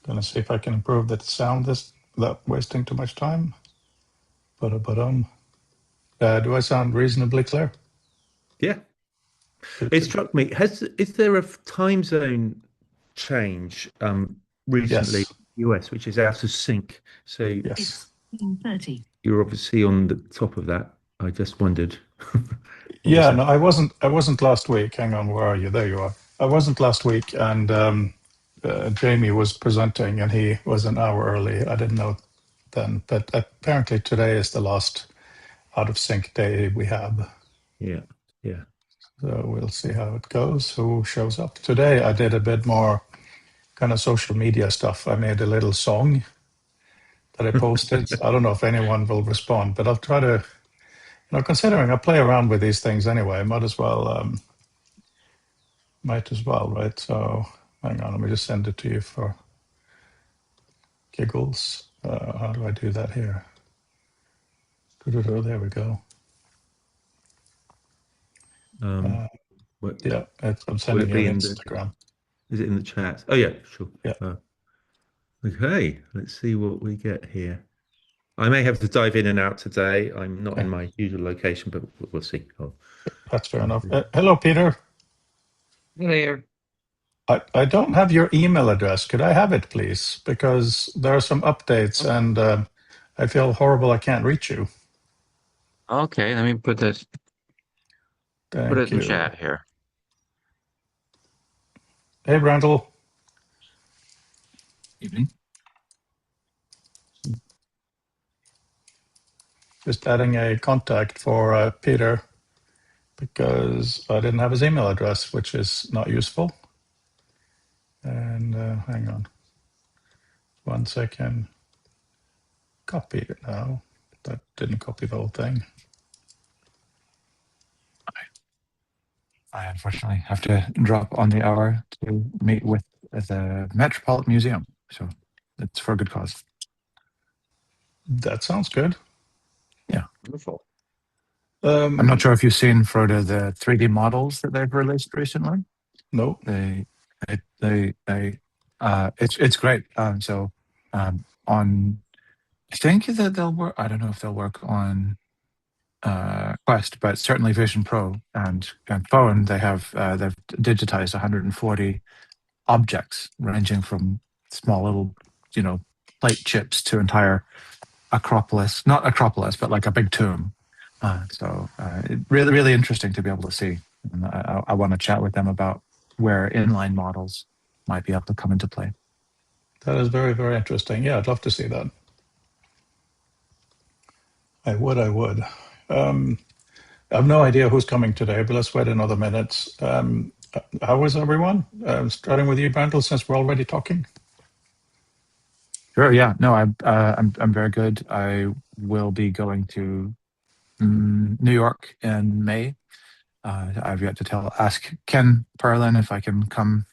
Gonna see if I can improve the sound this without wasting too much time. Do I sound reasonably clear? Yeah. Good, It good. struck me. Is there a time zone change recently Yes, in the US, which is out of sync? So yes. It's 30. you're obviously on the top of that. I just wondered what was Yeah, no, happening. I wasn't last week. Hang on, where are you? There you are. I wasn't last week, and Jamie was presenting, and he was an hour early. I didn't know then, but apparently today is the last out of sync day we have. Yeah, yeah. So we'll see how it goes. Who shows up today? I did a bit more kind of social media stuff. I made a little song that I posted. I don't know if anyone will respond, but I'll try to. Considering I play around with these things anyway, might as well, right? So hang on, let me just send it to you for giggles. How do I do that here? There we go. What, Yeah, I'm will sending it you an be Instagram. is it in the chat? Oh yeah, sure. Yeah. Okay, let's see what we get here. I may have to dive in and out today. I'm not in my usual location, but we'll see. That's fair enough. Hello, Peter. There. I don't have your email address. Could I have it, please? Because there are some updates, and I feel horrible I can't reach you. Okay, let me put this. Put it Thank in you. chat here. Hey, Randall. Evening. Just adding a contact for Peter because I didn't have his email address, which is not useful. And hang on 1 second. Copy it now. That didn't copy the whole thing. I unfortunately have to drop on the hour to meet with the Metropolitan Museum. So it's for a good cause. That sounds good. Yeah. Wonderful. I'm not sure if you've seen, Frodo, the 3D models that they've released recently. No. It's great. On, I think that they'll work. I don't know if they'll work on Quest, but certainly Vision Pro and phone. They've digitized 140 objects ranging from small little, plate chips to entire Acropolis, not Acropolis, but like a big tomb. Really, really interesting to be able to see. And I want to chat with them about where inline models might be able to come into play. That is very, very interesting. Yeah, I'd love to see that. I would. I have no idea who's coming today, but let's wait another minute. How is everyone? Starting with you, Brandel, since we're already talking. Sure. Yeah. No, I'm very good. I will be going to New York in May. I've yet to ask Ken Perlin if I can come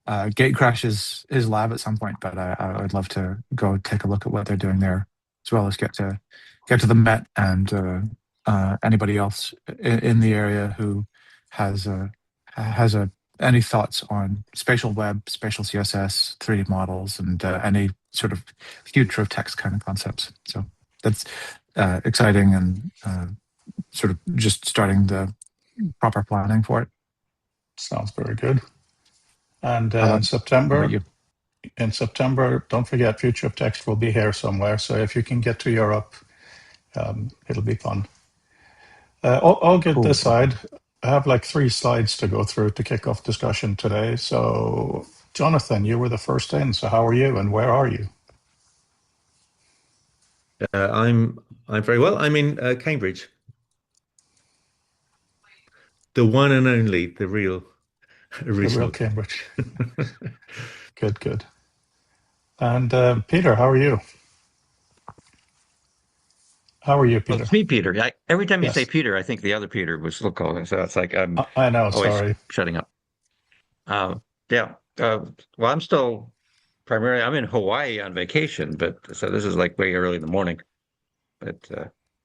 gatecrash his lab at some point, but I would love to go take a look at what they're doing there, as well as get to the Met and anybody else in the area who has any thoughts on spatial web, spatial CSS, 3D models, and any sort of future of text kind of concepts. So that's exciting and sort of just starting the proper planning for it. Sounds very good. And How in September, about you? Don't forget, Future of Text will be here somewhere. So if you can get to Europe, it'll be fun. I'll get Cool. this side. I have like 3 slides to go through to kick off discussion today. So, Jonathan, you were the first in. So how are you and where are you? I'm very well. I'm in Cambridge, the one and only, the real original. The real Cambridge. Good. And Peter, how are you? How are you, Peter? Well, it's me, Peter. Every time you Yes. say Peter, I think the other Peter was still calling. So it's like I'm I know. always Sorry. shutting up. Yeah. Well, I'm still primarily I'm in Hawaii on vacation, but so this is like way early in the morning. But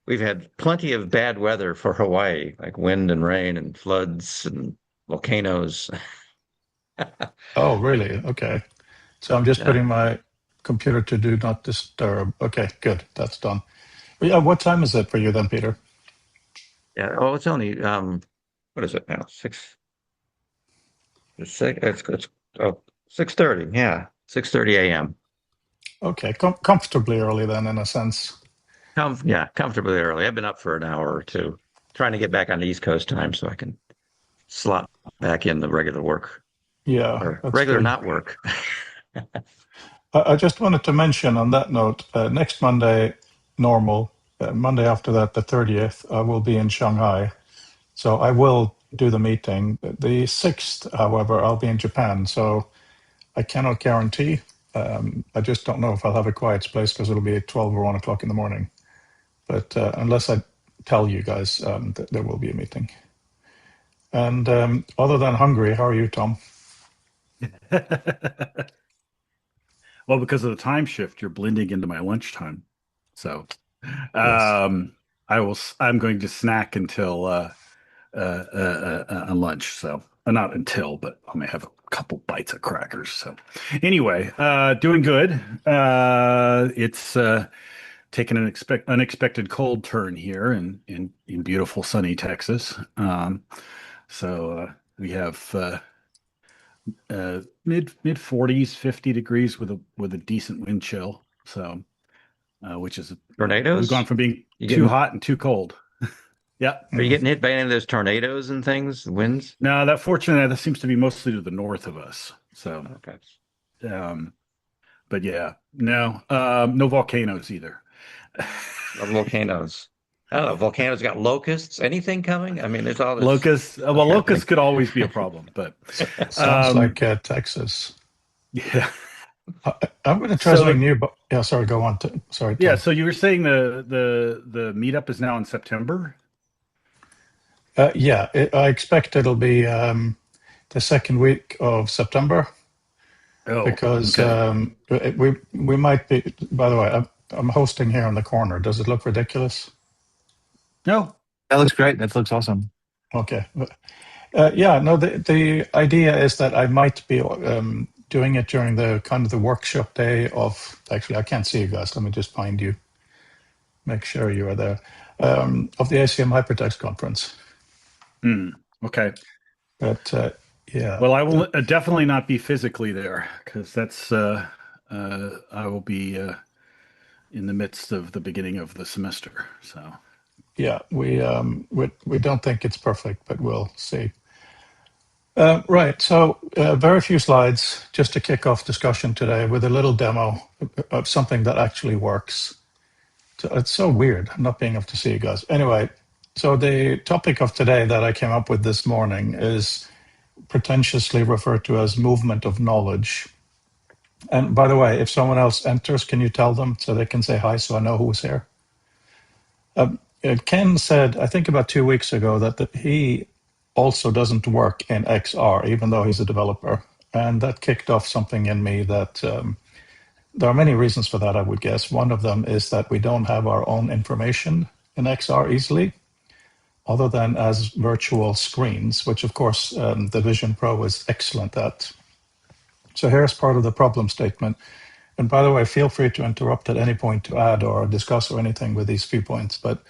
we've had plenty of bad weather for Hawaii, like wind and rain and floods and volcanoes. Oh, really? Okay. So I'm just Yeah. putting my computer to do not disturb. Okay, good. That's done. Yeah, what time is it for you then, Peter? Yeah. Oh, it's only what is it now? It's 6:30. Yeah, 6:30 a.m. Okay, comfortably early then, in a sense. Comfortably early. I've been up for an hour or two, trying to get back on the East Coast time so I can slot back in the regular work Yeah, or that's regular good. not work. I just wanted to mention on that note, next Monday, normal. Monday after that, the 30th, I will be in Shanghai. So I will do the meeting. The 6th, however, I'll be in Japan. So I cannot guarantee. I just don't know if I'll have a quiet place because it'll be 12 or 1 o'clock in the morning. But unless I tell you guys, there will be a meeting. And other than Hungary, how are you, Tom? Well, because of the time shift, you're blending into my lunchtime. So, Yes. I'm going to snack until lunch. So, not until, but I may have a couple bites of crackers. So, anyway, doing good. It's taken an unexpected cold turn here in beautiful sunny Texas. So we have mid 40s, 50 degrees with a decent wind chill. So, which is Tornadoes? we've gone from being You too getting- hot and too cold. Yeah. Are you getting hit by any of those tornadoes and things, winds? No, fortunately that seems to be mostly to the north of us. So, Okay. but yeah, no, no volcanoes either. Or volcanoes. I don't know. Volcanoes got locusts. Anything coming? I mean, there's all this. Locusts. Well, happening. locusts could always be a problem, but Sounds like Texas. yeah. I'm going to try So something new, but yeah, sorry, go on. Sorry. Yeah. Tom. So you were saying the meetup is now in September? Yeah, I expect it'll be the second week of September Oh, because okay. we might be. By the way, I'm hosting here in the corner. Does it look ridiculous? No. That looks great. That looks awesome. Okay. Yeah. No. The idea is that I might be doing it during the kind of the workshop day of. Actually, I can't see you guys. Let me just find you. Make sure you are there. Of the ACM Hypertext conference. Okay. But yeah. Well, I will definitely not be physically there because that's I will be in the midst of the beginning of the semester. So Yeah, we don't think it's perfect, but we'll see. Right. So very few slides just to kick off discussion today with a little demo of something that actually works. So it's so weird not being able to see you guys. Anyway, so the topic of today that I came up with this morning is pretentiously referred to as movement of knowledge. And by the way, if someone else enters, can you tell them so they can say hi so I know who's here? Ken said, I think about 2 weeks ago, that he also doesn't work in XR, even though he's a developer. And that kicked off something in me that there are many reasons for that, I would guess. One of them is that we don't have our own information in XR easily, other than as virtual screens, which of course the Vision Pro is excellent at. So here's part of the problem statement. And by the way, feel free to interrupt at any point to add or discuss or anything with these few points. But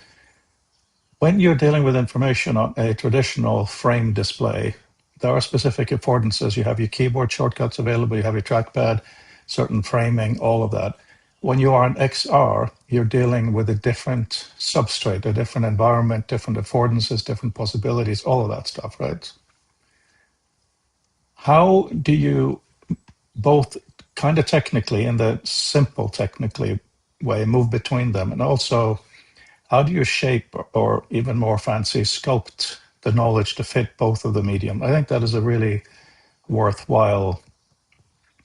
when you're dealing with information on a traditional frame display, there are specific affordances. You have your keyboard shortcuts available, you have your trackpad, certain framing, all of that. When you are in XR, you're dealing with a different substrate, a different environment, different affordances, different possibilities, all of that stuff, right? How do you both kind of technically, in the simple technically way, move between them? And also, how do you shape or even more fancy sculpt the knowledge to fit both of the medium? I think that is a really worthwhile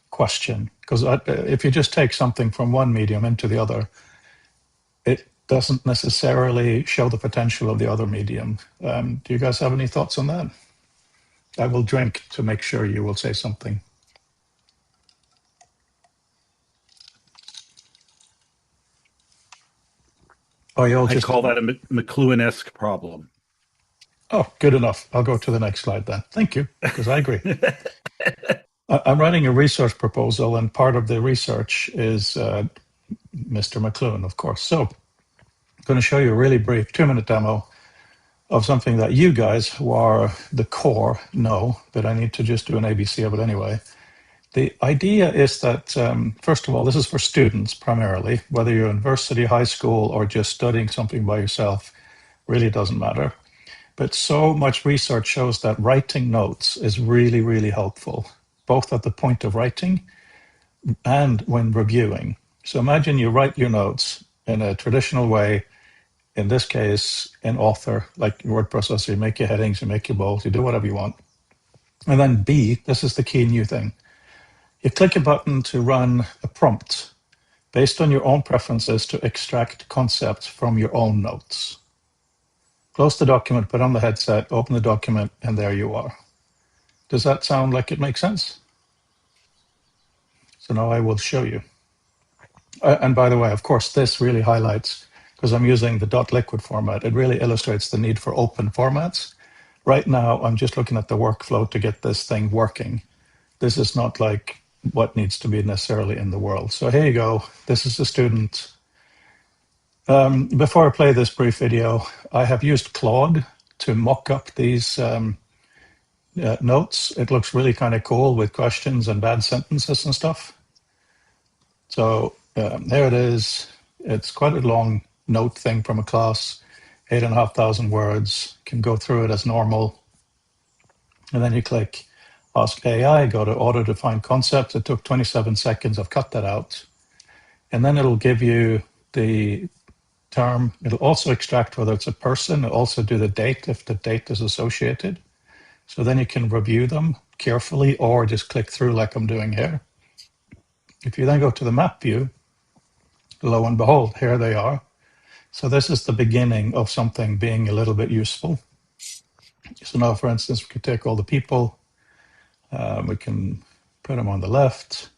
question, because if you just take something from one medium into the other, it doesn't necessarily show the potential of the other medium. Do you guys have any thoughts on that? I will drink to make sure you will say something. Oh, you'll I just call that a McLuhan-esque problem. Oh, good enough. I'll go to the next slide then. Thank you, because I agree. I'm writing a research proposal, and part of the research is Mr. McLuhan, of course. So I'm going to show you a really brief 2-minute demo of something that you guys who are the core know, but I need to just do an ABC of it anyway. The idea is that, first of all, this is for students primarily, whether you're in university, high school, or just studying something by yourself, really doesn't matter. But so much research shows that writing notes is really, really helpful, both at the point of writing and when reviewing. So imagine you write your notes in a traditional way, in this case, in Author, like word processor, you make your headings, you make your bold, you do whatever you want. And then B, this is the key new thing. You click a button to run a prompt based on your own preferences to extract concepts from your own notes. Close the document, put on the headset, open the document, and there you are. Does that sound like it makes sense? So now I will show you. And by the way, of course, this really highlights, because I'm using the .liquid format, it really illustrates the need for open formats. Right now, I'm just looking at the workflow to get this thing working. This is not like what needs to be necessarily in the world. So here you go. This is a student. Before I play this brief video, I have used Claude to mock up these notes. It looks really kind of cool with questions and bad sentences and stuff. So there it is. It's quite a long note thing from a class, 8,500 words. Can go through it as normal. And then you click Ask AI, go to auto-defined concepts. It took 27 seconds. I've cut that out. And then it'll give you the term. It'll also extract whether it's a person. It'll also do the date if the date is associated. So then you can review them carefully or just click through like I'm doing here. If you then go to the map view, lo and behold, here they are. So this is the beginning of something being a little bit useful. So now, for instance, we could take all the people. We can put them on the left,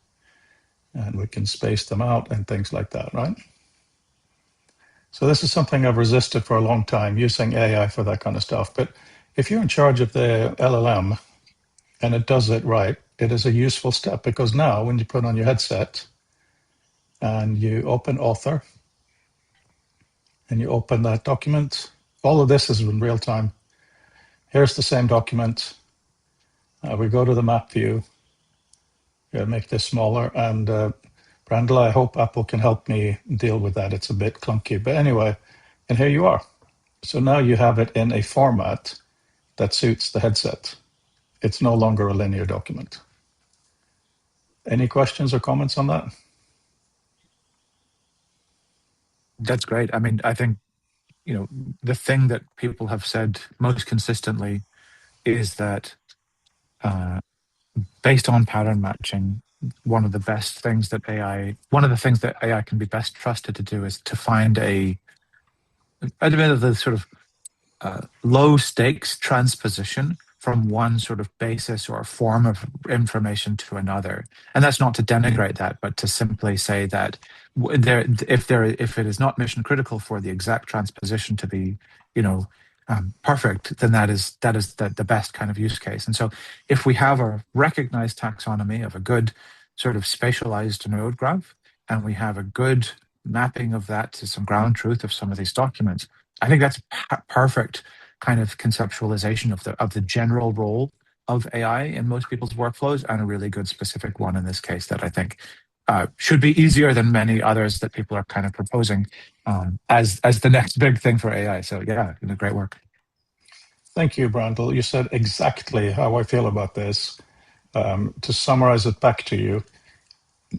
and we can space them out and things like that, right? So this is something I've resisted for a long time, using AI for that kind of stuff. But if you're in charge of the LLM and it does it right, it is a useful step, because now when you put on your headset and you open Author and you open that document, all of this is in real time. Here's the same document. We go to the map view. Make this smaller. And Brandel, I hope Apple can help me deal with that. It's a bit clunky. But anyway, and here you are. So now you have it in a format that suits the headset. It's no longer a linear document. Any questions or comments on that? That's great. I mean, I think, the thing that people have said most consistently is that based on pattern matching, one of the things that AI can be best trusted to do is to find a bit of the sort of low stakes transposition from one sort of basis or form of information to another. And that's not to denigrate that, but to simply say that if it is not mission critical for the exact transposition to be, perfect, then that is the best kind of use case. And so if we have a recognized taxonomy of a good sort of spatialized node graph, and we have a good mapping of that to some ground truth of some of these documents, I think that's perfect kind of conceptualization of the general role of AI in most people's workflows, and a really good specific one in this case that I think should be easier than many others that people are kind of proposing as the next big thing for AI. So yeah, great work. Thank you, Brandel. You said exactly how I feel about this. To summarize it back to you,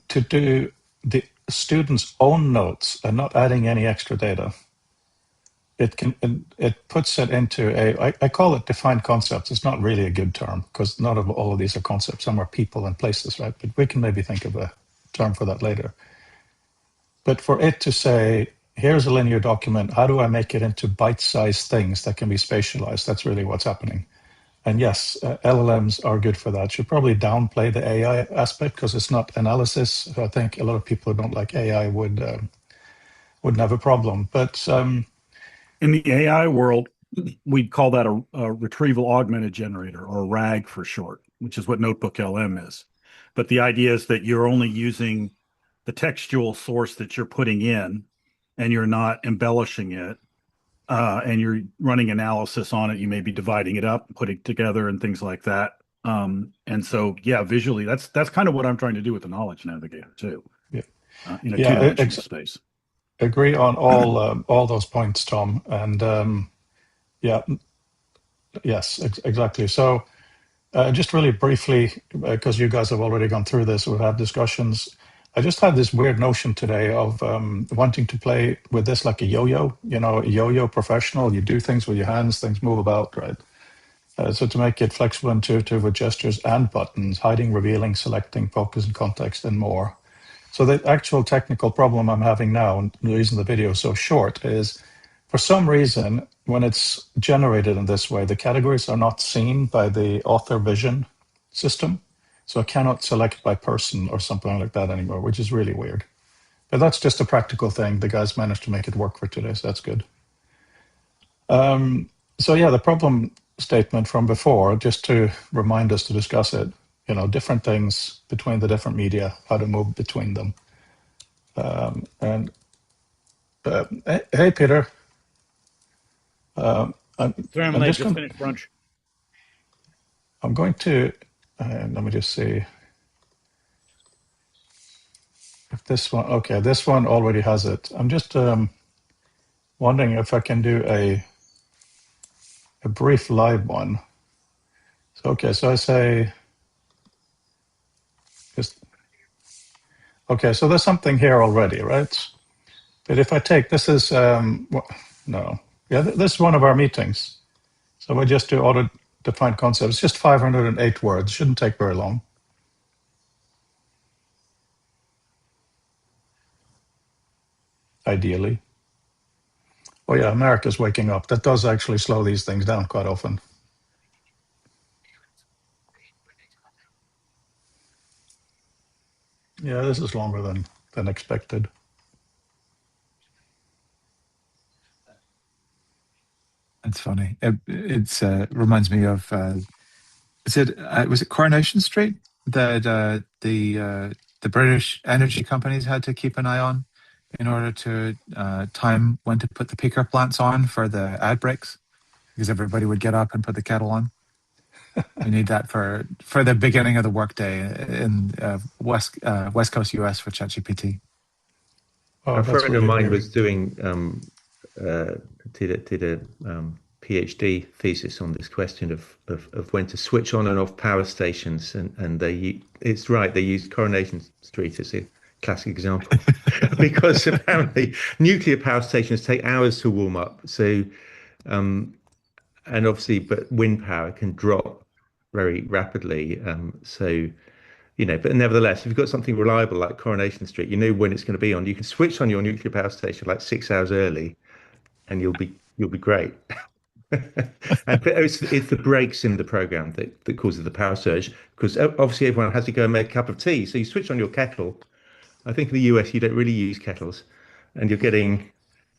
to do the students' own notes and not adding any extra data, it puts it into I call it defined concepts. It's not really a good term, because not all of these are concepts. Some are people and places, right? But we can maybe think of a term for that later. But for it to say, here's a linear document, how do I make it into bite-sized things that can be spatialized? That's really what's happening. And yes, LLMs are good for that. Should probably downplay the AI aspect, because it's not analysis. I think a lot of people who don't like AI wouldn't have a problem. But in the AI world, we'd call that a retrieval augmented generator, or RAG for short, which is what Notebook LM is. but the idea is that you're only using the textual source that you're putting in, and you're not embellishing it, and you're running analysis on it. You may be dividing it up, putting it together, and things like that. And so, yeah, visually, that's kind of what I'm trying to do with the Knowledge Navigator too. Yeah. In a Yeah, two-dimensional space. Agree on all those points, Tom. And yeah, yes, exactly. So just really briefly, because you guys have already gone through this, we've had discussions. I just had this weird notion today of wanting to play with this like a yo-yo, a yo-yo professional. You do things with your hands, things move about, right? So to make it flexible, intuitive with gestures and buttons, hiding, revealing, selecting, focus and context, and more. So the actual technical problem I'm having now, and the reason the video is so short, is for some reason, when it's generated in this way, the categories are not seen by the author vision system. So I cannot select by person or something like that anymore, which is really weird. But that's just a practical thing. The guys managed to make it work for today, so that's good. So yeah, the problem statement from before, just to remind us to discuss it, different things between the different media, how to move between them. Hey, Peter. Sorry, I'm late. Just finished brunch. I'm going to, let me just see if this one, okay, this one already has it. I'm just wondering if I can do a brief live one. So, okay, so I say, okay, so there's something here already, right? But if I take, this is, no, yeah, this is one of our meetings. So we just do auto-defined concepts, just 508 words, shouldn't take very long. Ideally. Oh yeah, America's waking up. That does actually slow these things down quite often. Yeah, this is longer than expected. That's funny. It reminds me of was it Coronation Street that the British energy companies had to keep an eye on in order to time when to put the peaker plants on for the ad breaks, because everybody would get up and put the kettle on. We need that for the beginning of the workday in West Coast US for ChatGPT. Oh, a friend of mine was doing did a PhD thesis on this question of when to switch on and off power stations, and they used Coronation Street as a classic example because apparently nuclear power stations take hours to warm up. So, and obviously, but wind power can drop very rapidly. But nevertheless, if you've got something reliable like Coronation Street, you know when it's going to be on. You can switch on your nuclear power station like 6 hours early, and you'll be great. And it's the breaks in the program that causes the power surge, because obviously everyone has to go and make a cup of tea. So you switch on your kettle. I think in the US you don't really use kettles, and you're getting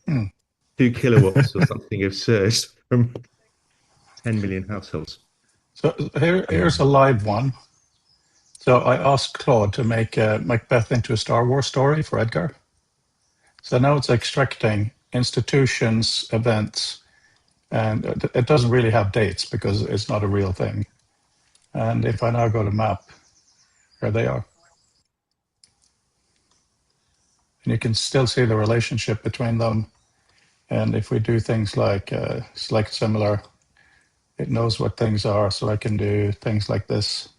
2 kilowatts or something of surge from 10 million households. So here's a live one. So I asked Claude to make Macbeth into a Star Wars story for Edgar. So now it's extracting institutions, events, and it doesn't really have dates because it's not a real thing. And if I now go to map, here they are. And you can still see the relationship between them. And if we do things like select similar, it knows what things are, so I can do things like this.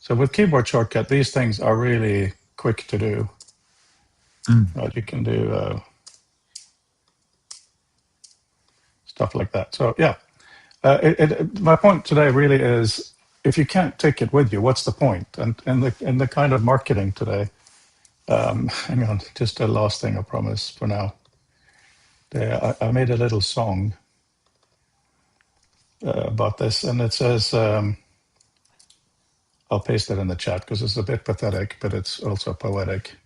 So with keyboard shortcut, these things are really quick to do. You can do stuff like that. So yeah, my point today really is, if you can't take it with you, what's the point? And in the kind of marketing today, hang on, just a last thing I promise for now. I made a little song about this, and it says, I'll paste it in the chat because it's a bit pathetic, but it's also poetic.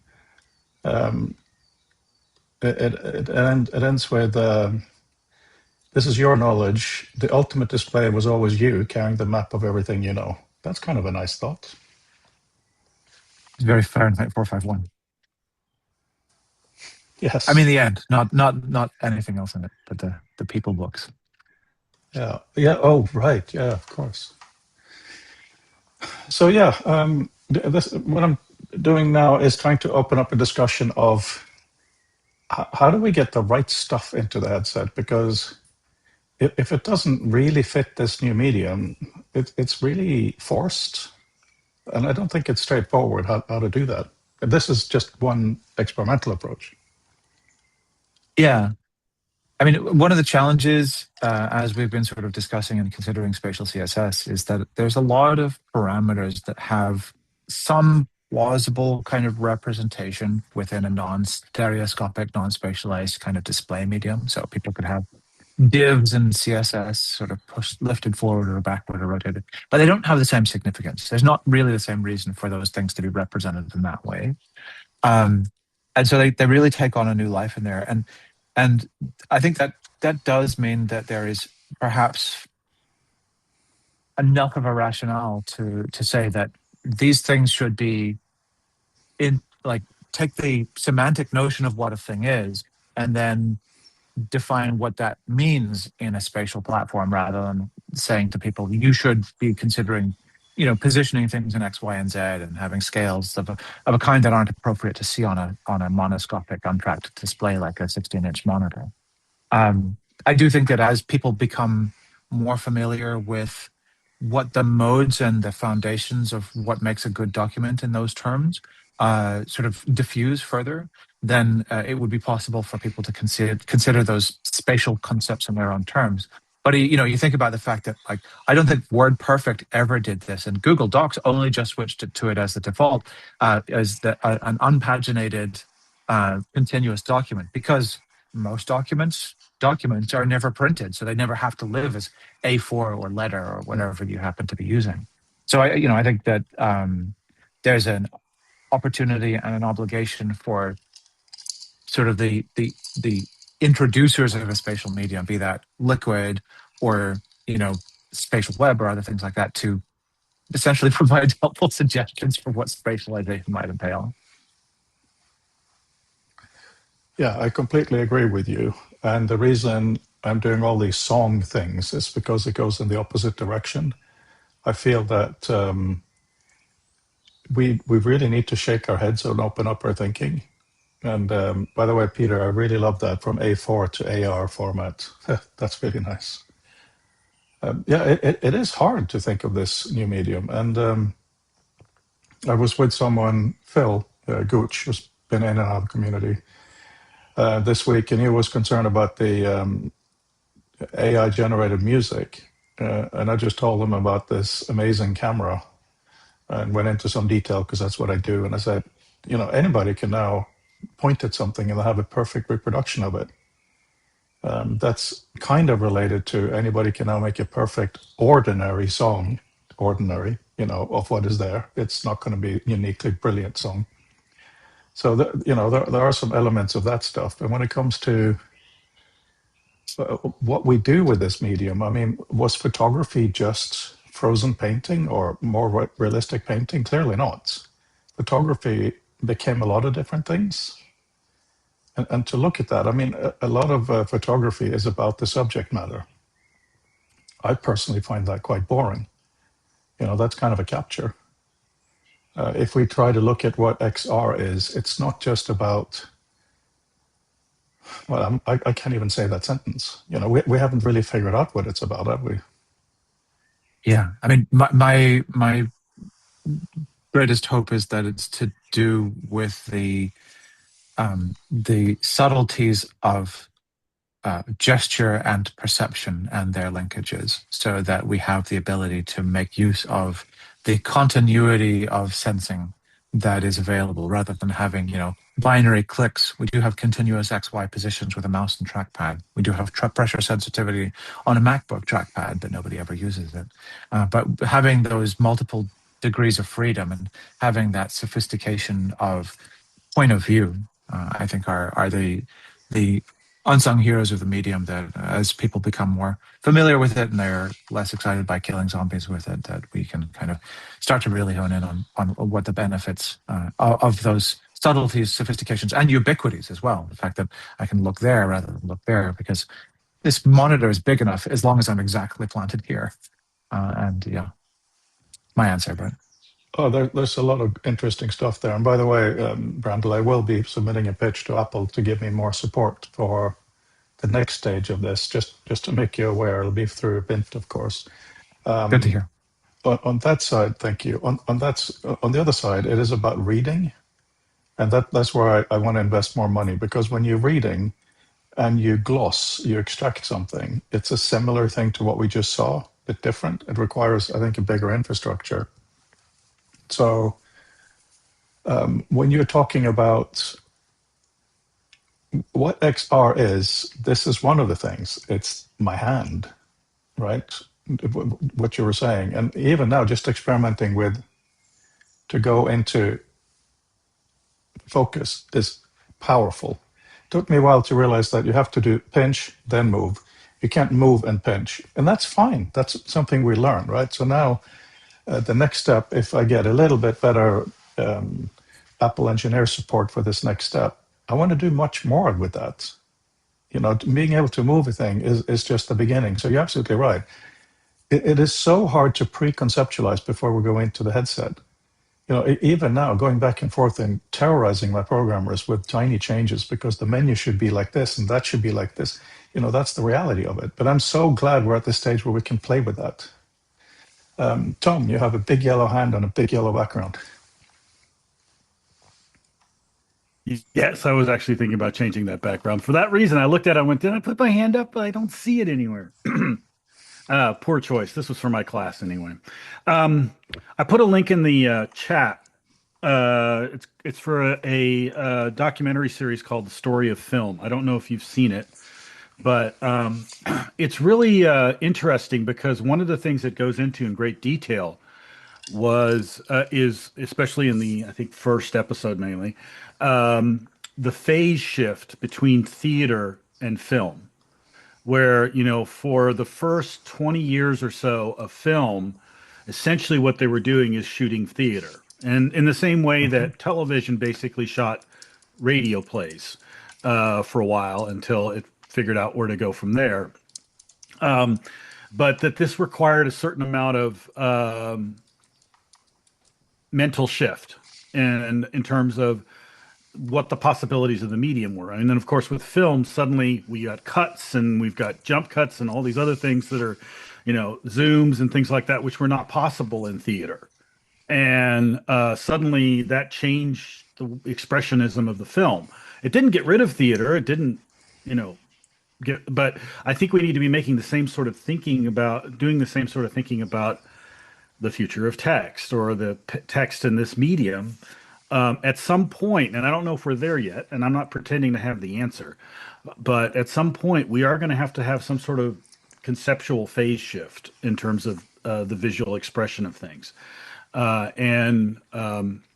It ends with, this is your knowledge. The ultimate display was always you carrying the map of everything you know. That's kind of a nice thought. It's very Fahrenheit 451. Yes. I mean, the end, not anything else in it, but the people books. Yeah. Yeah. Oh, right. Yeah, of course. So yeah, this what I'm doing now is trying to open up a discussion of how do we get the right stuff into the headset, because if it doesn't really fit this new medium, it's really forced, and I don't think it's straightforward how to do that. This is just one experimental approach. Yeah. I mean, one of the challenges, as we've been sort of discussing and considering spatial CSS, is that there's a lot of parameters that have some plausible kind of representation within a non-stereoscopic, non-spatialized kind of display medium. So people could have divs in CSS sort of lifted forward or backward or rotated, but they don't have the same significance. There's not really the same reason for those things to be represented in that way. And so they really take on a new life in there. And I think that does mean that there is perhaps enough of a rationale to say that these things should be take the semantic notion of what a thing is and then define what that means in a spatial platform, rather than saying to people, you should be considering, positioning things in X, Y, and Z and having scales of a kind that aren't appropriate to see on a monoscopic untracked display like a 16-inch monitor. I do think that as people become more familiar with what the modes and the foundations of what makes a good document in those terms sort of diffuse further, then it would be possible for people to consider those spatial concepts in their own terms. But you think about the fact that, like, I don't think WordPerfect ever did this, and Google Docs only just switched it to it as the default, as an unpaginated continuous document, because most documents are never printed, so they never have to live as A4 or letter or whatever you happen to be using. So I think that there's an opportunity and an obligation for sort of the introducers of a spatial medium, be that Liquid or spatial web or other things like that, to essentially provide helpful suggestions for what spatialization might entail. Yeah, I completely agree with you. And the reason I'm doing all these song things is because it goes in the opposite direction. I feel that we really need to shake our heads and open up our thinking. And by the way, Peter, I really love that, from A4 to AR format. That's really nice. Yeah, it is hard to think of this new medium. And I was with someone, Phil Gooch, who's been in and out of the community this week, and he was concerned about the AI-generated music. And I just told him about this amazing camera and went into some detail, because that's what I do. And I said, anybody can now point at something and have a perfect reproduction of it. That's kind of related to anybody can now make a perfect ordinary song, of what is there. It's not going to be a uniquely brilliant song. So, there are some elements of that stuff. And when it comes to what we do with this medium, I mean, was photography just frozen painting or more realistic painting? Clearly not. Photography became a lot of different things. And to look at that, I mean, a lot of photography is about the subject matter. I personally find that quite boring. That's kind of a capture. If we try to look at what XR is, it's not just about, well, I can't even say that sentence. We haven't really figured out what it's about, have we? Yeah, I mean, my greatest hope is that it's to do with the subtleties of gesture and perception and their linkages, so that we have the ability to make use of the continuity of sensing that is available, rather than having, binary clicks. We do have continuous XY positions with a mouse and trackpad. We do have pressure sensitivity on a MacBook trackpad, but nobody ever uses it. But having those multiple degrees of freedom and having that sophistication of point of view, I think are the unsung heroes of the medium that as people become more familiar with it and they're less excited by killing zombies with it, that we can kind of start to really hone in on what the benefits of those subtleties, sophistications, and ubiquities as well. The fact that I can look there rather than look there, because this monitor is big enough as long as I'm exactly planted here. And yeah, my answer, Brent. Oh, there's a lot of interesting stuff there. And by the way, Brandel, I will be submitting a pitch to Apple to give me more support for the next stage of this, just to make you aware. It'll be through Bint, of course. Good to hear. On that side, thank you. On the other side, it is about reading, and that's where I want to invest more money, because when you're reading and you gloss, you extract something, it's a similar thing to what we just saw, a bit different. It requires, I think, a bigger infrastructure. So when you're talking about what XR is, this is one of the things. It's my hand, right? What you were saying. And even now, just experimenting with, to go into focus is powerful. It took me a while to realize that you have to do pinch, then move. You can't move and pinch. And that's fine. That's something we learn, right? So now the next step, if I get a little bit better Apple engineer support for this next step, I want to do much more with that. You know, being able to move a thing is just the beginning. So you're absolutely right. It is so hard to pre-conceptualize before we go into the headset. You know, even now, going back and forth and terrorizing my programmers with tiny changes because the menu should be like this and that should be like this. You know, that's the reality of it. But I'm so glad we're at the stage where we can play with that. Tom, you have a big yellow hand on a big yellow background. Yes, I was actually thinking about changing that background. For that reason, I looked at it and went, did I put my hand up? But I don't see it anywhere. Poor choice. This was for my class anyway. I put a link in the chat. It's for a documentary series called The Story of Film. I don't know if you've seen it, but it's really interesting because one of the things that goes into in great detail is especially in the, I think, first episode mainly, the phase shift between theater and film, where, you know, for the first 20 years or so of film, essentially what they were doing is shooting theater. And in the same way that television basically shot radio plays for a while until it figured out where to go from there. But that this required a certain amount of mental shift and in terms of what the possibilities of the medium were. And then, of course, with film, suddenly we got cuts and we've got jump cuts and all these other things that are, you know, zooms and things like that, which were not possible in theater. And suddenly that changed the expressionism of the film. It didn't get rid of theater. It didn't, you know, but I think we need to be making the same sort of thinking about, doing the same sort of thinking about the future of text or the text in this medium. At some point, and I don't know if we're there yet, and I'm not pretending to have the answer, but at some point we are going to have some sort of conceptual phase shift in terms of the visual expression of things. One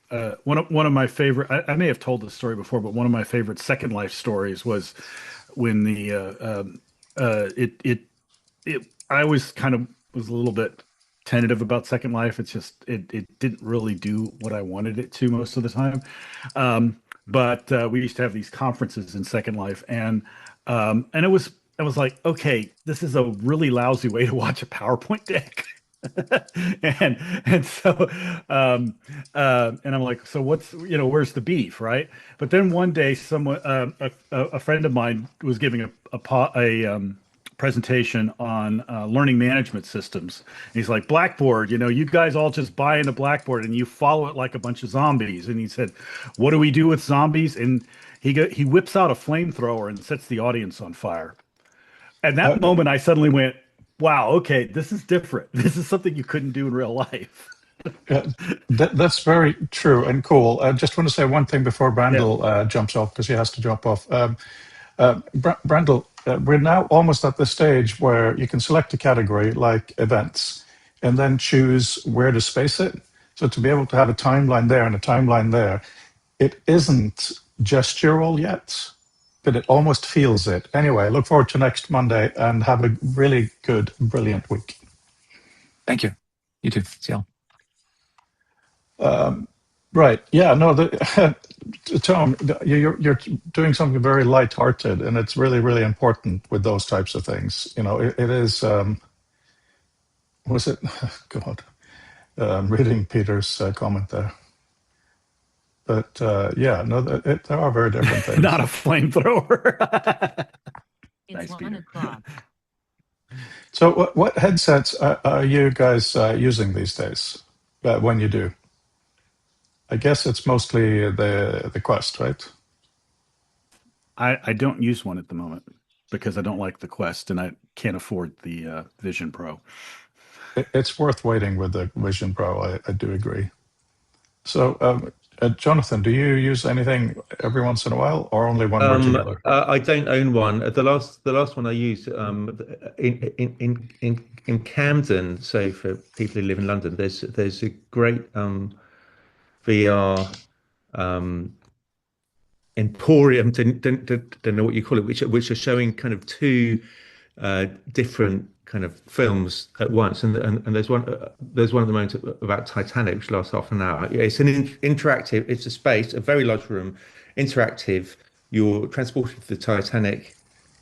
of my favorite, I may have told this story before, but one of my favorite Second Life stories was when I always kind of was a little bit tentative about Second Life. It's just it didn't really do what I wanted it to most of the time. But we used to have these conferences in Second Life, and it was like, okay, this is a really lousy way to watch a PowerPoint deck. and so and I'm like, so what's, you know, where's the beef, right? But then one day, someone a friend of mine was giving a presentation on learning management systems. And he's like, Blackboard, you know, you guys all just buy into Blackboard and you follow it like a bunch of zombies. And he said, what do we do with zombies? And he whips out a flamethrower and sets the audience on fire. At that moment, I suddenly went, wow, okay, this is different. This is something you couldn't do in real life. Yeah, that's very true and cool. I just want to say one thing before Brandel jumps off, because he has to jump off. Brandel, we're now almost at the stage where you can select a category like events and then choose where to space it. So to be able to have a timeline there and a timeline there, it isn't gestural yet, but it almost feels it. Anyway, I look forward to next Monday and have a really good, brilliant week. Thank you. You too. See y'all. Right. Yeah. No. Tom, you're doing something very lighthearted, and it's really, really important with those types of things. You know, it is. Was it? God, reading Peter's comment there. But yeah, no, there are very different things. Not a flamethrower. It's Nice, 1 Peter. o'clock. So, what headsets are you guys using these days? When you do, I guess it's mostly the Quest, right? I don't use one at the moment because I don't like the Quest and I can't afford the Vision Pro. It's worth waiting with the Vision Pro. I do agree. So, Jonathan, do you use anything every once in a while, or only when we're together? I don't own one. The last one I used in Camden. So for people who live in London, there's a great VR emporium. Don't know what you call it, which are showing kind of two different kind of films at once, and there's one at the moment about Titanic, which lasts half an hour. Yeah, it's an interactive. It's a space, a very large room, interactive. You're transported to the Titanic,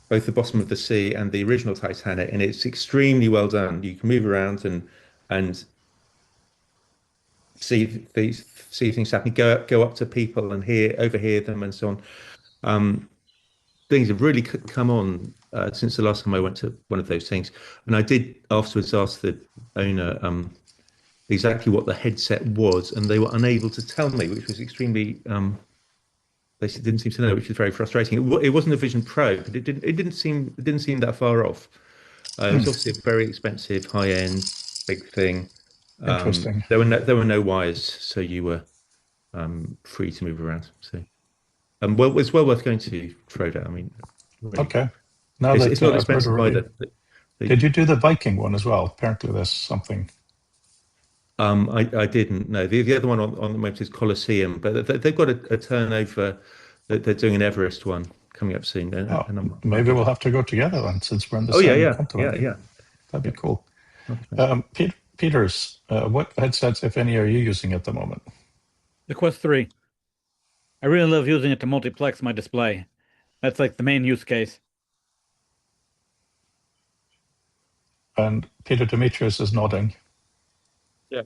both the bottom of the sea and the original Titanic, and it's extremely well done. You can move around and see things happening, go up to people and overhear them and so on. Things have really come on since the last time I went to one of those things, and I did afterwards ask the owner exactly what the headset was, and they were unable to tell me, which was extremely. They didn't seem to know, which was very frustrating. It wasn't a Vision Pro, but it didn't seem that far off. It was obviously a very expensive, high end, big thing. Interesting. There were no wires, so you were free to move around. So, well, it's well worth going to Frodo. I mean, really. Okay. Now It's not I've heard expensive already. either. Did you do the Viking one as well? Apparently, there's something. I didn't know. The other one on the moment is Colosseum, but they've got a turnover. They're doing an Everest one coming up soon. And Maybe we'll have to go together then, since we're in the Oh same yeah, continent. yeah. That'd be cool. Peters, what headsets, if any, are you using at the moment? The Quest 3. I really love using it to multiplex my display. That's like the main use case. And Peter Demetrius is nodding. Yeah,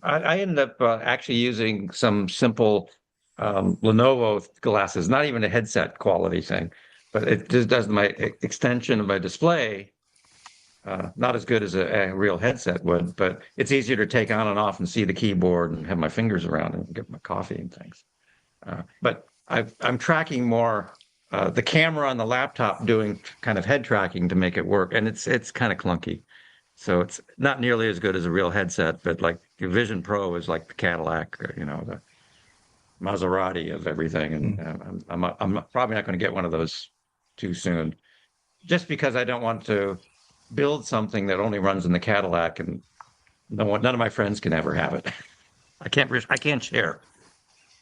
I ended up actually using some simple Lenovo glasses, not even a headset quality thing, but it just does my extension of my display. Not as good as a real headset would, but it's easier to take on and off and see the keyboard and have my fingers around and get my coffee and things. But I'm tracking more the camera on the laptop, doing kind of head tracking to make it work, and it's kind of clunky. So it's not nearly as good as a real headset, but like the Vision Pro is like the Cadillac, the Maserati of everything, and I'm probably not going to get one of those too soon, just because I don't want to build something that only runs in the Cadillac, and none of my friends can ever have it. I can't share.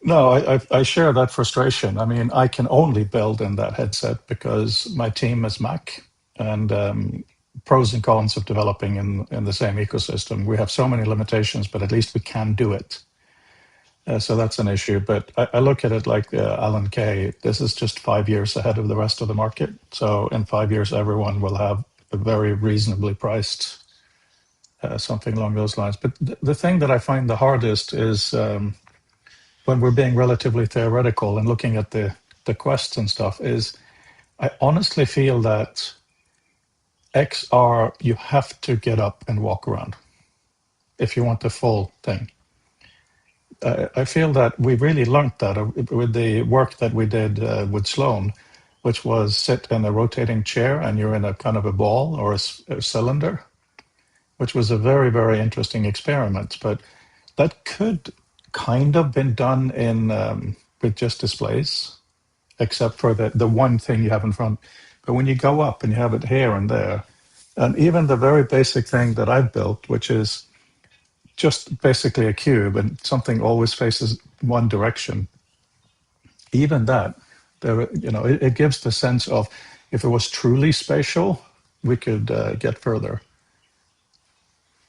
No, I share that frustration. I mean, I can only build in that headset because my team is Mac, and pros and cons of developing in the same ecosystem. We have so many limitations, but at least we can do it. So that's an issue. But I look at it like Alan Kay. This is just 5 years ahead of the rest of the market. So in 5 years, everyone will have a very reasonably priced something along those lines. But the thing that I find the hardest is when we're being relatively theoretical and looking at the Quest and stuff, is I honestly feel that XR, you have to get up and walk around if you want the full thing. I feel that we really learned that with the work that we did with Sloan, which was sit in a rotating chair and you're in a kind of a ball or a cylinder, which was a very, very interesting experiment. But that could kind of been done in with just displays, except for the one thing you have in front. But when you go up and you have it here and there, and even the very basic thing that I've built, which is just basically a cube and something always faces one direction, even that, There, it gives the sense of if it was truly spatial, we could get further.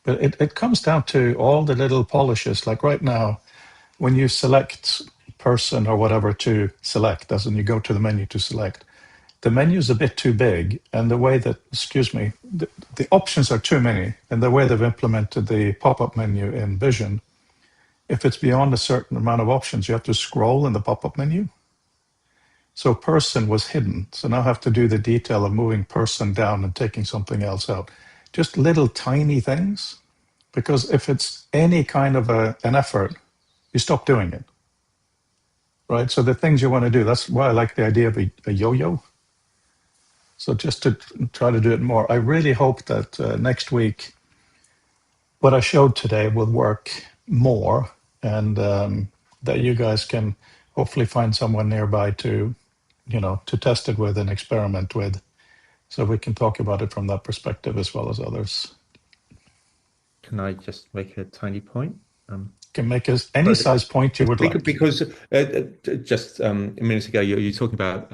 But it comes down to all the little polishes. Like right now, when you select person or whatever to select, as in you go to the menu to select, the menu is a bit too big, and the way that, the options are too many, and the way they've implemented the pop-up menu in Vision, if it's beyond a certain amount of options, you have to scroll in the pop-up menu. So person was hidden. So now I have to do the detail of moving person down and taking something else out. Just little tiny things, because if it's any kind of an effort, you stop doing it, right? So the things you want to do, that's why I like the idea of a yo-yo. So just to try to do it more. I really hope that next week, what I showed today will work more, and that you guys can hopefully find someone nearby to test it with and experiment with, so we can talk about it from that perspective as well as others. Can I just make a tiny point? Can make any size point you would like. Because just a minute ago, you're talking about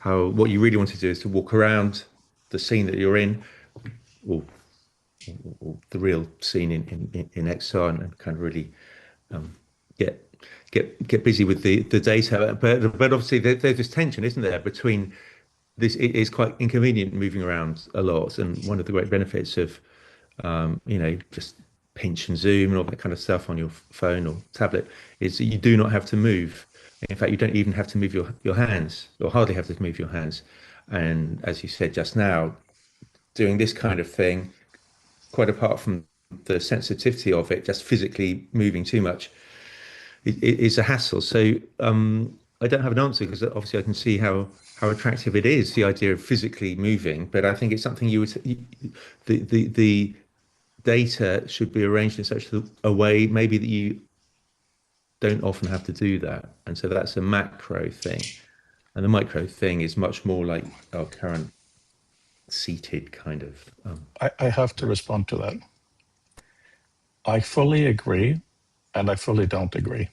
how what you really want to do is to walk around the scene that you're in, or the real scene in XR, and kind of really get busy with the data. But obviously there's this tension, isn't there, between this. It is quite inconvenient moving around a lot, and one of the great benefits of just pinch and zoom and all that kind of stuff on your phone or tablet is that you do not have to move. In fact, you don't even have to move your hands, or hardly have to move your hands. And as you said just now, doing this kind of thing, quite apart from the sensitivity of it, just physically moving too much, is a hassle. So I don't have an answer, because obviously I can see how attractive it is, the idea of physically moving. But I think it's something the data should be arranged in such a way maybe that you don't often have to do that. And so that's a macro thing. And the micro thing is much more like our current seated kind of... I have to respond to that. I fully agree, and I fully don't agree.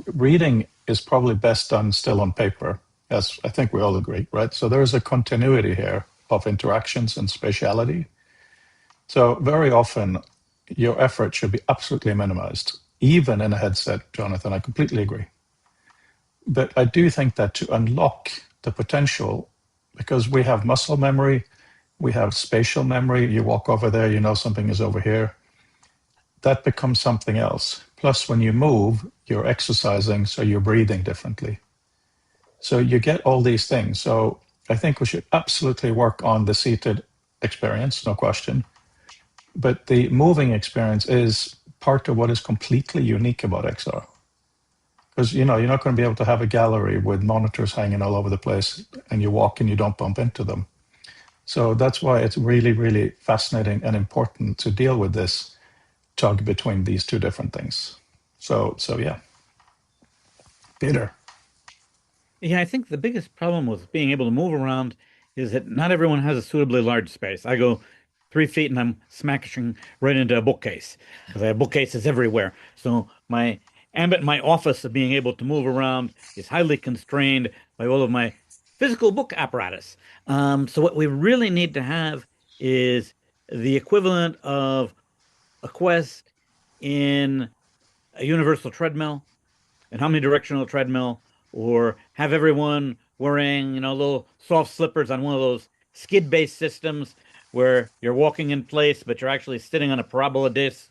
Reading is probably best done still on paper, as I think we all agree, right? So there is a continuity here of interactions and spatiality. So very often, your effort should be absolutely minimized, even in a headset, Jonathan. I completely agree. But I do think that to unlock the potential, because we have muscle memory, we have spatial memory, you walk over there, you know something is over here, that becomes something else. Plus, when you move, you're exercising, so you're breathing differently. So you get all these things. So I think we should absolutely work on the seated experience, no question. But the moving experience is part of what is completely unique about XR. Because, you're not going to be able to have a gallery with monitors hanging all over the place and you walk and you don't bump into them. So that's why it's really, really fascinating and important to deal with this tug between these two different things. So yeah. Peter. Yeah, I think the biggest problem with being able to move around is that not everyone has a suitably large space. I go 3 feet and I'm smashing right into a bookcase, because I have bookcases everywhere. So my ambit in my office of being able to move around is highly constrained by all of my physical book apparatus. So what we really need to have is the equivalent of a Quest in a universal treadmill, an omnidirectional treadmill, or have everyone wearing, little soft slippers on one of those skid-based systems where you're walking in place, but you're actually sitting on a parabola dish,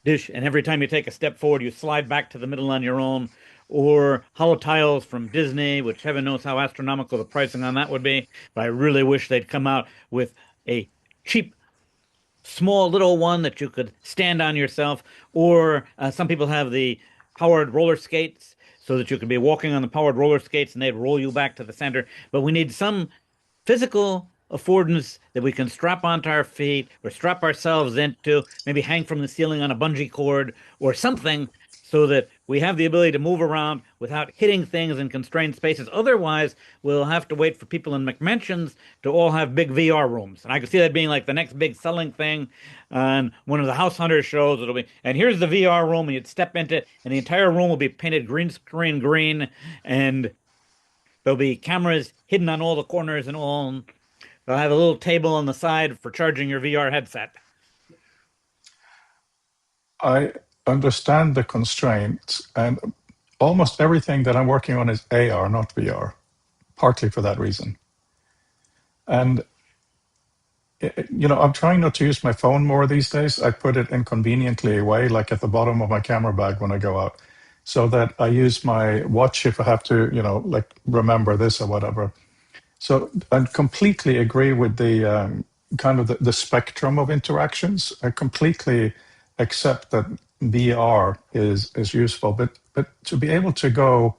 and every time you take a step forward, you slide back to the middle on your own. Or hollow tiles from Disney, which heaven knows how astronomical the pricing on that would be. But I really wish they'd come out with a cheap, small little one that you could stand on yourself. Or some people have the powered roller skates, so that you could be walking on the powered roller skates and they'd roll you back to the center. But we need some physical affordance that we can strap onto our feet or strap ourselves into, maybe hang from the ceiling on a bungee cord or something, so that we have the ability to move around without hitting things in constrained spaces. Otherwise, we'll have to wait for people in McMansions to all have big VR rooms. And I can see that being like the next big selling thing on one of the House Hunters shows. It'll be, and here's the VR room, and you'd step into it, and the entire room will be painted green screen green, and there'll be cameras hidden on all the corners and all. And they'll have a little table on the side for charging your VR headset. I understand the constraints, and almost everything that I'm working on is AR, not VR, partly for that reason. And I'm trying not to use my phone more these days. I put it inconveniently away, like at the bottom of my camera bag when I go out, so that I use my watch if I have to, like remember this or whatever. So I completely agree with the kind of the spectrum of interactions. I completely accept that VR is useful, but to be able to go,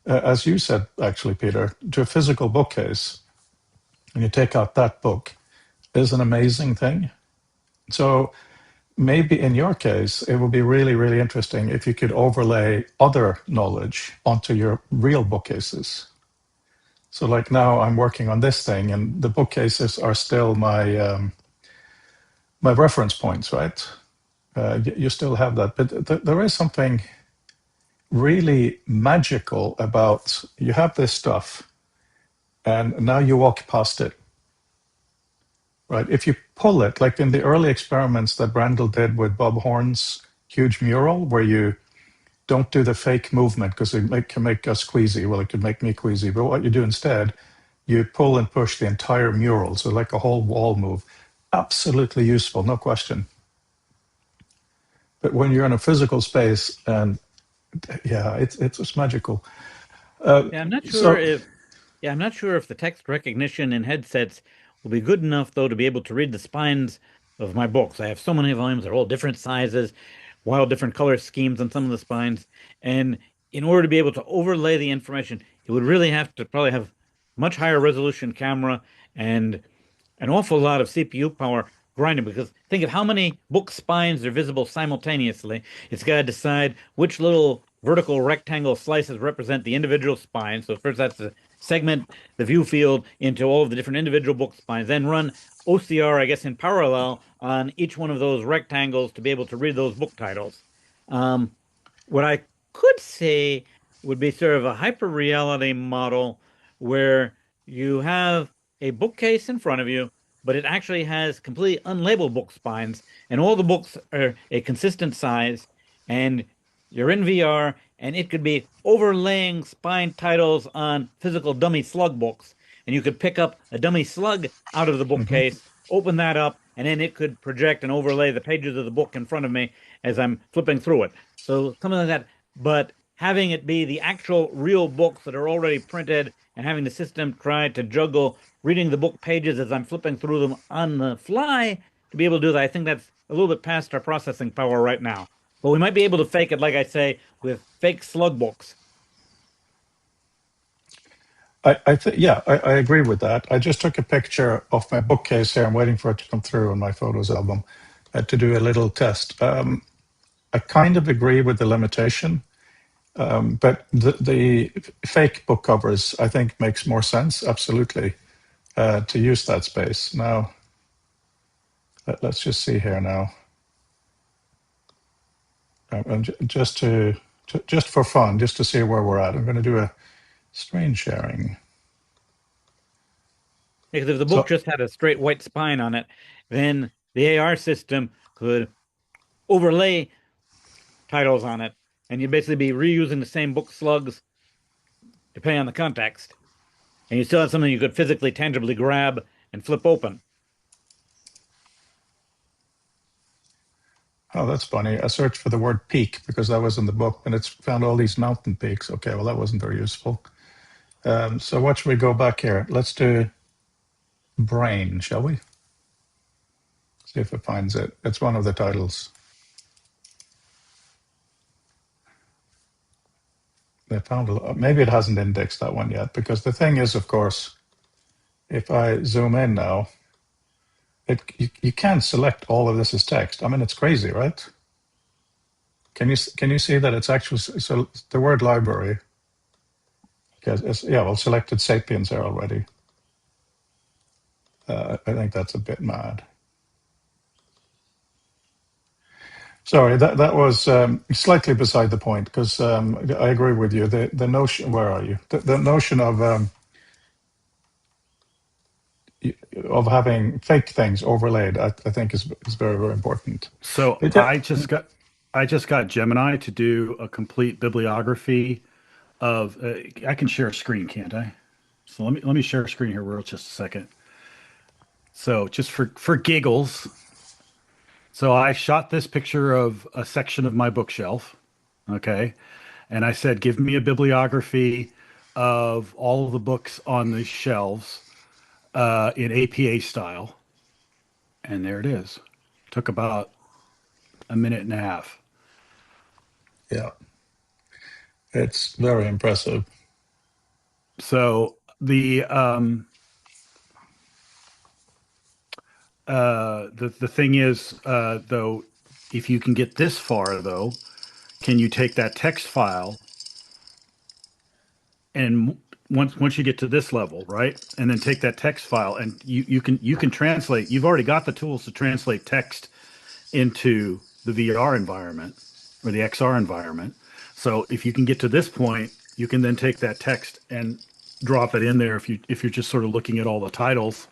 as you said, actually, Peter, to a physical bookcase, and you take out that book, is an amazing thing. So maybe in your case, it would be really, really interesting if you could overlay other knowledge onto your real bookcases. So like now I'm working on this thing, and the bookcases are still my my reference points, right? You still have that, but there is something really magical about, you have this stuff and now you walk past it, right? If you pull it, like in the early experiments that Brandel did with Bob Horn's huge mural, where you don't do the fake movement because it can make us queasy. Well, it could make me queasy, but what you do instead, you pull and push the entire mural, so like a whole wall move. Absolutely useful, no question. But when you're in a physical space, and yeah, it's just magical. I'm not sure if the text recognition in headsets will be good enough, though, to be able to read the spines of my books. I have so many volumes; they're all different sizes, wild different color schemes on some of the spines. And in order to be able to overlay the information, it would really have to probably have much higher resolution camera and an awful lot of CPU power grinding, because think of how many book spines are visible simultaneously. It's got to decide which little vertical rectangle slices represent the individual spines. So first that's to segment the view field into all of the different individual book spines, then run OCR, I guess, in parallel on each one of those rectangles to be able to read those book titles. What I could say would be sort of a hyper reality model where you have a bookcase in front of you, but it actually has completely unlabeled book spines, and all the books are a consistent size, and you're in VR, and it could be overlaying spine titles on physical dummy slug books, and you could pick up a dummy slug out of the bookcase, open that up, and then it could project and overlay the pages of the book in front of me as I'm flipping through it. So something like that, but having it be the actual real books that are already printed, and having the system try to juggle reading the book pages as I'm flipping through them on the fly to be able to do that. I think that's a little bit past our processing power right now. But we might be able to fake it, like I say, with fake slug books. I agree with that. I just took a picture of my bookcase here. I'm waiting for it to come through on my photos album to do a little test. I kind of agree with the limitation, but the fake book covers, I think, makes more sense, absolutely, to use that space. Now, let's just see here now. And just for fun, just to see where we're at, I'm going to do a screen sharing. Because if the book just had a straight white spine on it, then the AR system could overlay titles on it, and you'd basically be reusing the same book slugs depending on the context. And you still have something you could physically, tangibly grab and flip open. Oh, that's funny. I searched for the word peak because that was in the book, and it's found all these mountain peaks. Okay, well, that wasn't very useful. So what should we go back here? Let's do brain, shall we? See if it finds it. It's one of the titles. They found a lot. Maybe it hasn't indexed that one yet, because the thing is, of course, if I zoom in now, you can't select all of this as text. I mean, it's crazy, right? can you see that it's actually, so the word library, well, selected Sapiens there already. I think that's a bit mad. Sorry, that was slightly beside the point, because I agree with you. The notion, where are you? The notion of having fake things overlaid, I think is very, very important. So I just got Gemini to do a complete bibliography of. I can share a screen, can't I? So let me share a screen here real just a second. So just for giggles. So I shot this picture of a section of my bookshelf, okay, and I said, give me a bibliography of all of the books on the shelves in APA style, and there it is. Took about a minute and a half. Yeah, it's very impressive. So the thing is, though, if you can get this far, though, can you take that text file and once you get to this level, right, and then take that text file and you can translate. You've already got the tools to translate text into the VR environment or the XR environment. So if you can get to this point, you can then take that text and drop it in there if you're just sort of looking at all the titles.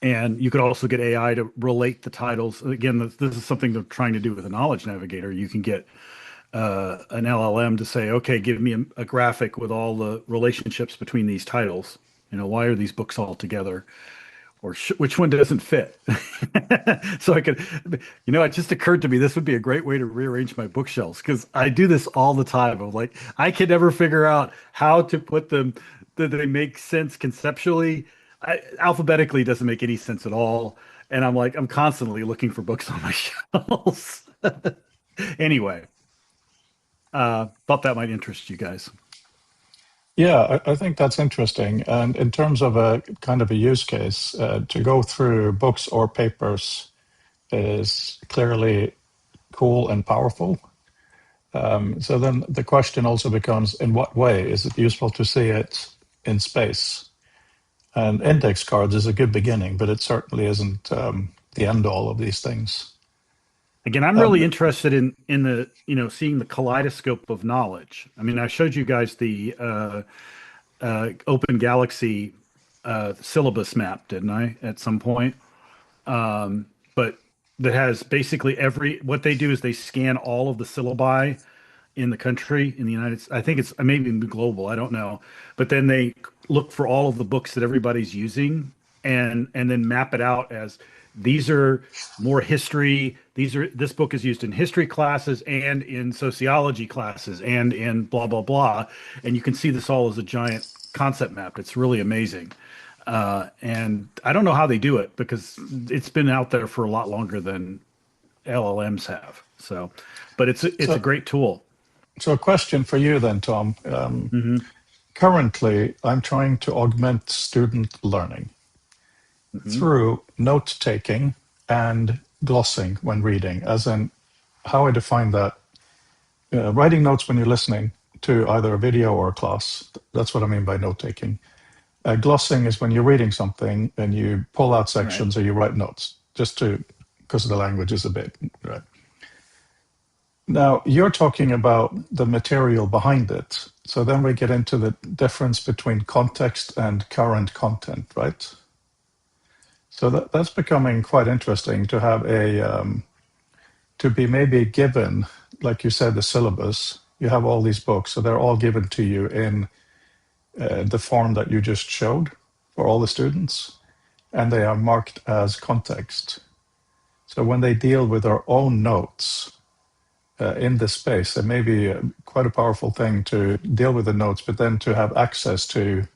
And you could also get AI to relate the titles. Again, this is something they're trying to do with a knowledge navigator. You can get an LLM to say, okay, give me a graphic with all the relationships between these titles. Why are these books all together? Or which one doesn't fit? So I could, it just occurred to me, this would be a great way to rearrange my bookshelves, because I do this all the time. I'm like, I can never figure out how to put them, that they make sense conceptually. Alphabetically doesn't make any sense at all. And I'm constantly looking for books on my shelves. Anyway, thought that might interest you guys. Yeah, I think that's interesting. And in terms of a kind of a use case, to go through books or papers is clearly cool and powerful. So then the question also becomes, in what way is it useful to see it in space? And index cards is a good beginning, but it certainly isn't the end all of these things. Again, I'm really interested in the, seeing the kaleidoscope of knowledge. I mean, I showed you guys the Open Galaxy syllabus map, didn't I, at some point? But that has basically what they do is they scan all of the syllabi in the country, in the United States. I think it's maybe global, I don't know. But then they look for all of the books that everybody's using and then map it out as, these are more history. This book is used in history classes and in sociology classes and in blah, blah, blah. And you can see this all as a giant concept map. It's really amazing. And I don't know how they do it, because it's been out there for a lot longer than LLMs have. So, but it's a great tool. So a question for you then, Tom. Currently, I'm trying to augment student learning through note-taking and glossing when reading, as in how I define that. Writing notes when you're listening to either a video or a class. That's what I mean by note-taking. Glossing is when you're reading something and you pull out sections, right, or you write notes, because the language is a bit, right? Now, you're talking about the material behind it. So then we get into the difference between context and current content, right? So that's becoming quite interesting to have to be maybe given, like you said, the syllabus. You have all these books, so they're all given to you in the form that you just showed for all the students, and they are marked as context. So when they deal with their own notes in this space, it may be quite a powerful thing to deal with the notes, but then to have access to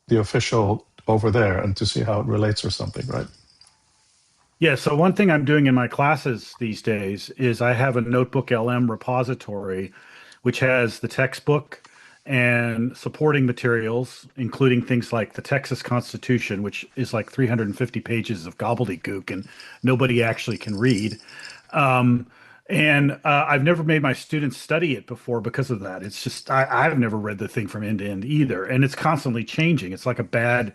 the official over there and to see how it relates or something, right? Yeah, so one thing I'm doing in my classes these days is I have a Notebook LM repository, which has the textbook and supporting materials, including things like the Texas Constitution, which is like 350 pages of gobbledygook and nobody actually can read. And I've never made my students study it before because of that. It's just I've never read the thing from end to end either, and it's constantly changing. It's like a bad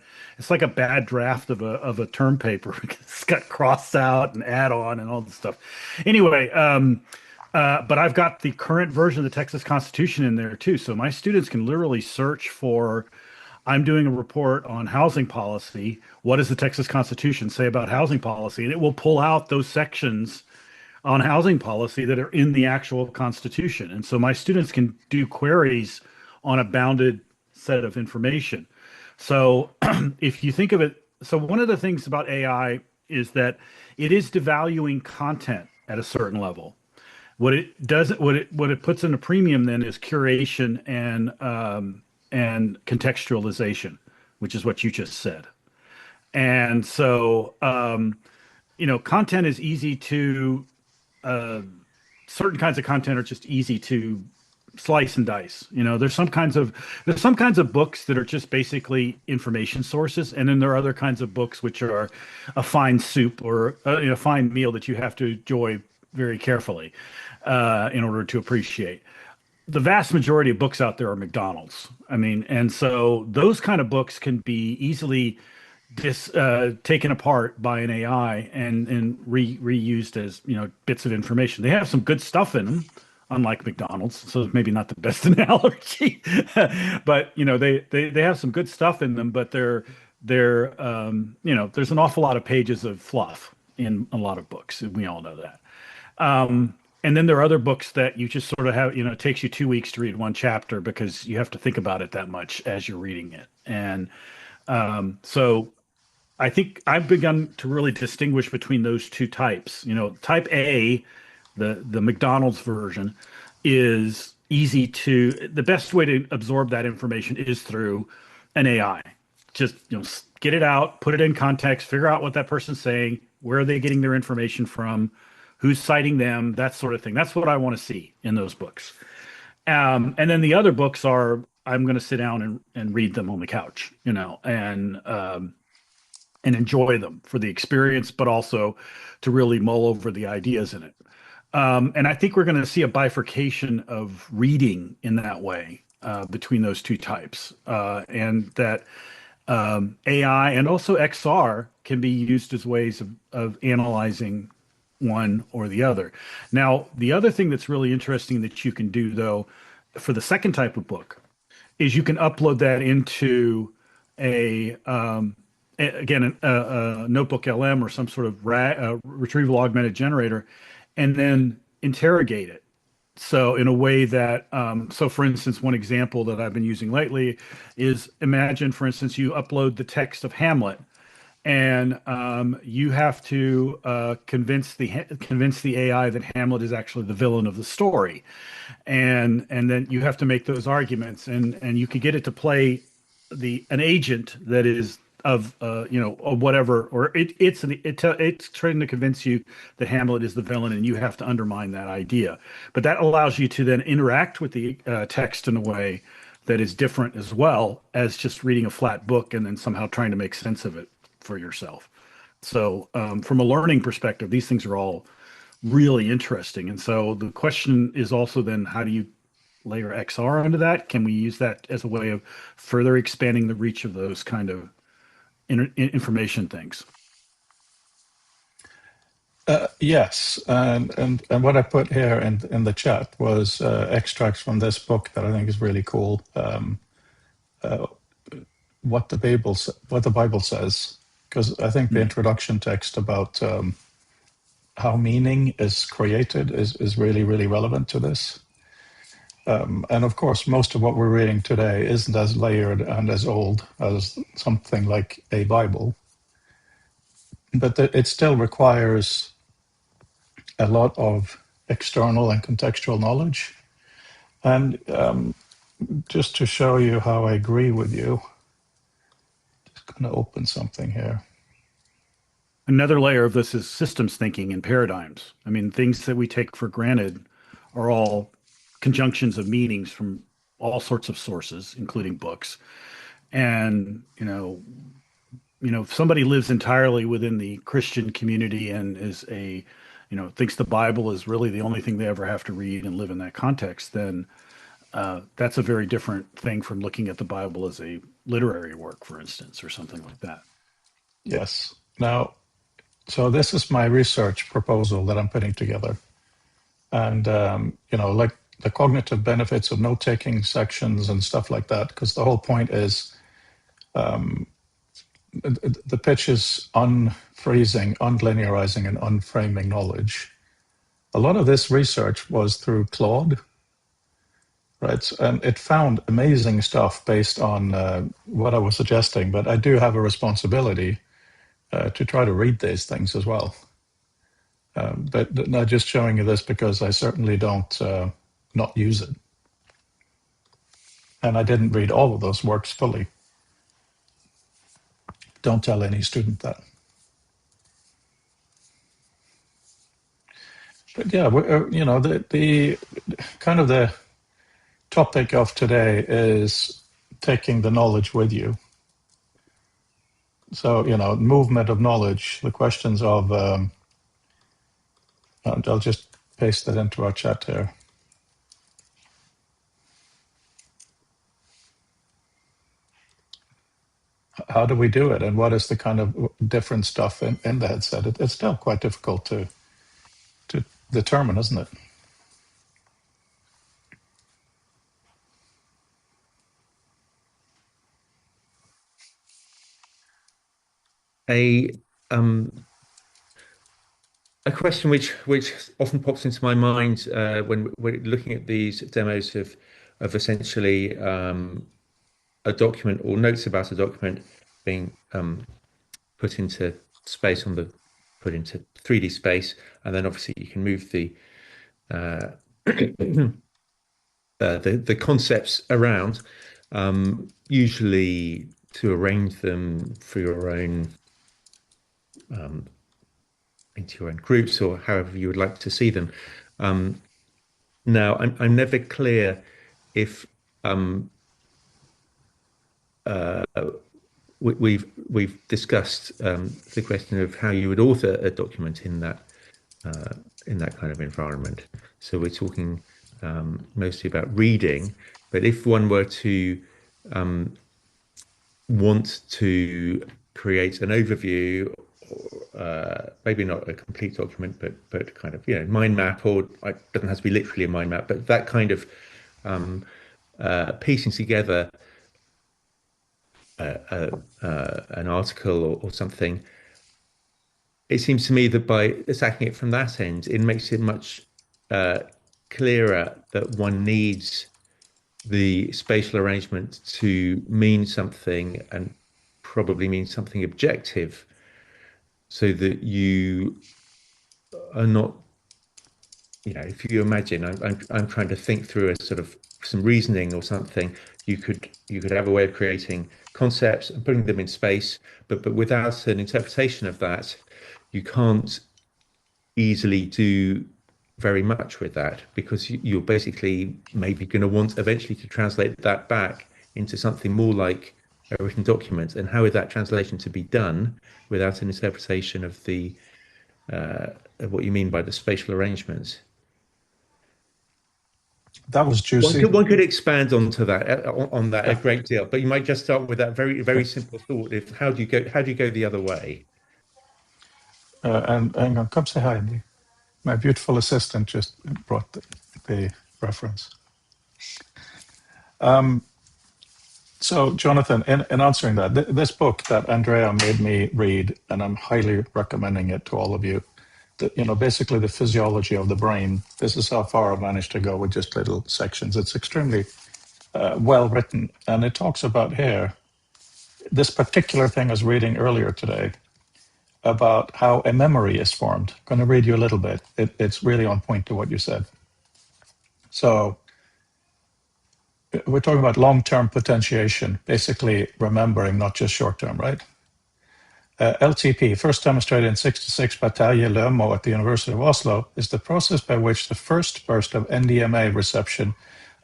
draft of a term paper. It's got crossed out and add on and all this stuff. Anyway, but I've got the current version of the Texas Constitution in there too, so my students can literally search for. I'm doing a report on housing policy. What does the Texas Constitution say about housing policy? And it will pull out those sections on housing policy that are in the actual Constitution. And so my students can do queries on a bounded set of information. So if you think of it, so one of the things about AI is that it is devaluing content at a certain level. What it does, what it puts in a premium then is curation and contextualization, which is what you just said. And so, content is easy to, certain kinds of content are just easy to slice and dice. There's some kinds of books that are just basically information sources, and then there are other kinds of books which are a fine soup or a fine meal that you have to enjoy very carefully in order to appreciate. The vast majority of books out there are McDonald's. And so those kind of books can be easily taken apart by an AI and reused as bits of information. They have some good stuff in them, unlike McDonald's, so maybe not the best analogy. But they have some good stuff in them, but they're there's an awful lot of pages of fluff in a lot of books, and we all know that. And then there are other books that you just sort of have, it takes you 2 weeks to read one chapter because you have to think about it that much as you're reading it. And so I think I've begun to really distinguish between those two types. Type A, the McDonald's version, is the best way to absorb that information is through an AI. Just, get it out, put it in context, figure out what that person's saying, where are they getting their information from, who's citing them, that sort of thing. That's what I want to see in those books. And then the other books are, I'm going to sit down and read them on the couch, and enjoy them for the experience, but also to really mull over the ideas in it. And I think we're going to see a bifurcation of reading in that way between those two types. And that AI and also XR can be used as ways of analyzing one or the other. Now, the other thing that's really interesting that you can do, though, for the second type of book, is you can upload that into a Notebook LM or some sort of retrieval augmented generator, and then interrogate it. So in a way that, so for instance, one example that I've been using lately is, imagine, for instance, you upload the text of Hamlet, and you have to convince the AI that Hamlet is actually the villain of the story, and then you have to make those arguments, and you could get it to play an agent that is of whatever, or it's trying to convince you that Hamlet is the villain, and you have to undermine that idea. But that allows you to then interact with the text in a way that is different as well as just reading a flat book and then somehow trying to make sense of it for yourself. So from a learning perspective, these things are all really interesting. And so the question is also then, how do you layer XR onto that? Can we use that as a way of further expanding the reach of those kind of information things? Yes, and what I put here in the chat was extracts from this book that I think is really cool. What the Bible says, because I think the introduction text about how meaning is created is really, really relevant to this. And of course, most of what we're reading today isn't as layered and as old as something like a Bible, but it still requires a lot of external and contextual knowledge. And just to show you how I agree with you, just going to open something here. Another layer of this is systems thinking and paradigms. Things that we take for granted are all conjunctions of meanings from all sorts of sources, including books. And, if somebody lives entirely within the Christian community and is a thinks the Bible is really the only thing they ever have to read and live in that context, then that's a very different thing from looking at the Bible as a literary work, for instance, or something like that. Yes. Now, so this is my research proposal that I'm putting together. And, like the cognitive benefits of note-taking sections and stuff like that, because the whole point is the pitch is unfreezing, unlinearizing, and unframing knowledge. A lot of this research was through Claude, right? And it found amazing stuff based on what I was suggesting, but I do have a responsibility to try to read these things as well. But not just showing you this because I certainly don't not use it. And I didn't read all of those works fully. Don't tell any student that. But yeah, the kind of the topic of today is taking the knowledge with you. So, movement of knowledge, the questions of, I'll just paste that into our chat here. How do we do it? And what is the kind of different stuff in the headset? It's still quite difficult to determine, isn't it? A question which often pops into my mind when we're looking at these demos of essentially a document or notes about a document being put into space put into 3D space, and then obviously you can move the concepts around, usually to arrange them for your own into your own groups or however you would like to see them. Now, I'm never clear if we've discussed the question of how you would author a document in that kind of environment. So we're talking mostly about reading, but if one were to want to create an overview, maybe not a complete document, but kind of mind map, or it doesn't have to be literally a mind map, but that kind of piecing together an article or something. It seems to me that by attacking it from that end, it makes it much clearer that one needs the spatial arrangement to mean something, and probably mean something objective, so that you are not, if you imagine, I'm trying to think through a sort of some reasoning or something, you could have a way of creating concepts and putting them in space, but without an interpretation of that, you can't easily do very much with that, because you're basically maybe going to want eventually to translate that back into something more like a written document. And how is that translation to be done without an interpretation of of what you mean by the spatial arrangements? That was juicy. One could expand onto that a great deal, but you might just start with that very, very simple thought: how do you go the other way? And hang on, come say hi. My beautiful assistant just brought the reference. So, Jonathan, in answering that, this book that Andrea made me read, and I'm highly recommending it to all of you, basically the physiology of the brain. This is how far I've managed to go with just little sections. It's extremely well written, and it talks about here, this particular thing I was reading earlier today, about how a memory is formed. I'm going to read you a little bit. It's really on point to what you said. So we're talking about long-term potentiation, basically remembering, not just short-term, right? LTP, first demonstrated in 66 by Terje Lømo at the University of Oslo, is the process by which the first burst of NDMA reception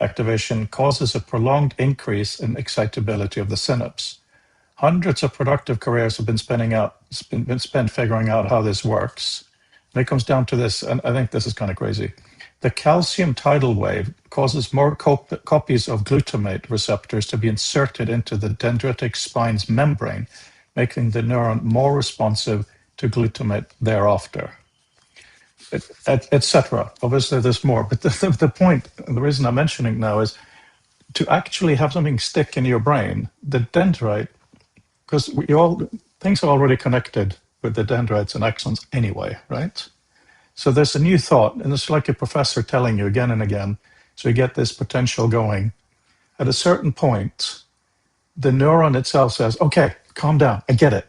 activation causes a prolonged increase in excitability of the synapse. Hundreds of productive careers have been spent figuring out how this works. And it comes down to this, and I think this is kind of crazy. The calcium tidal wave causes more copies of glutamate receptors to be inserted into the dendritic spine's membrane, making the neuron more responsive to glutamate thereafter, etc. Obviously, there's more, but the point, and the reason I'm mentioning now is to actually have something stick in your brain, the dendrite, because things are already connected with the dendrites and axons anyway, right? So there's a new thought, and it's like a professor telling you again and again, so you get this potential going. At a certain point, the neuron itself says, okay, calm down, I get it.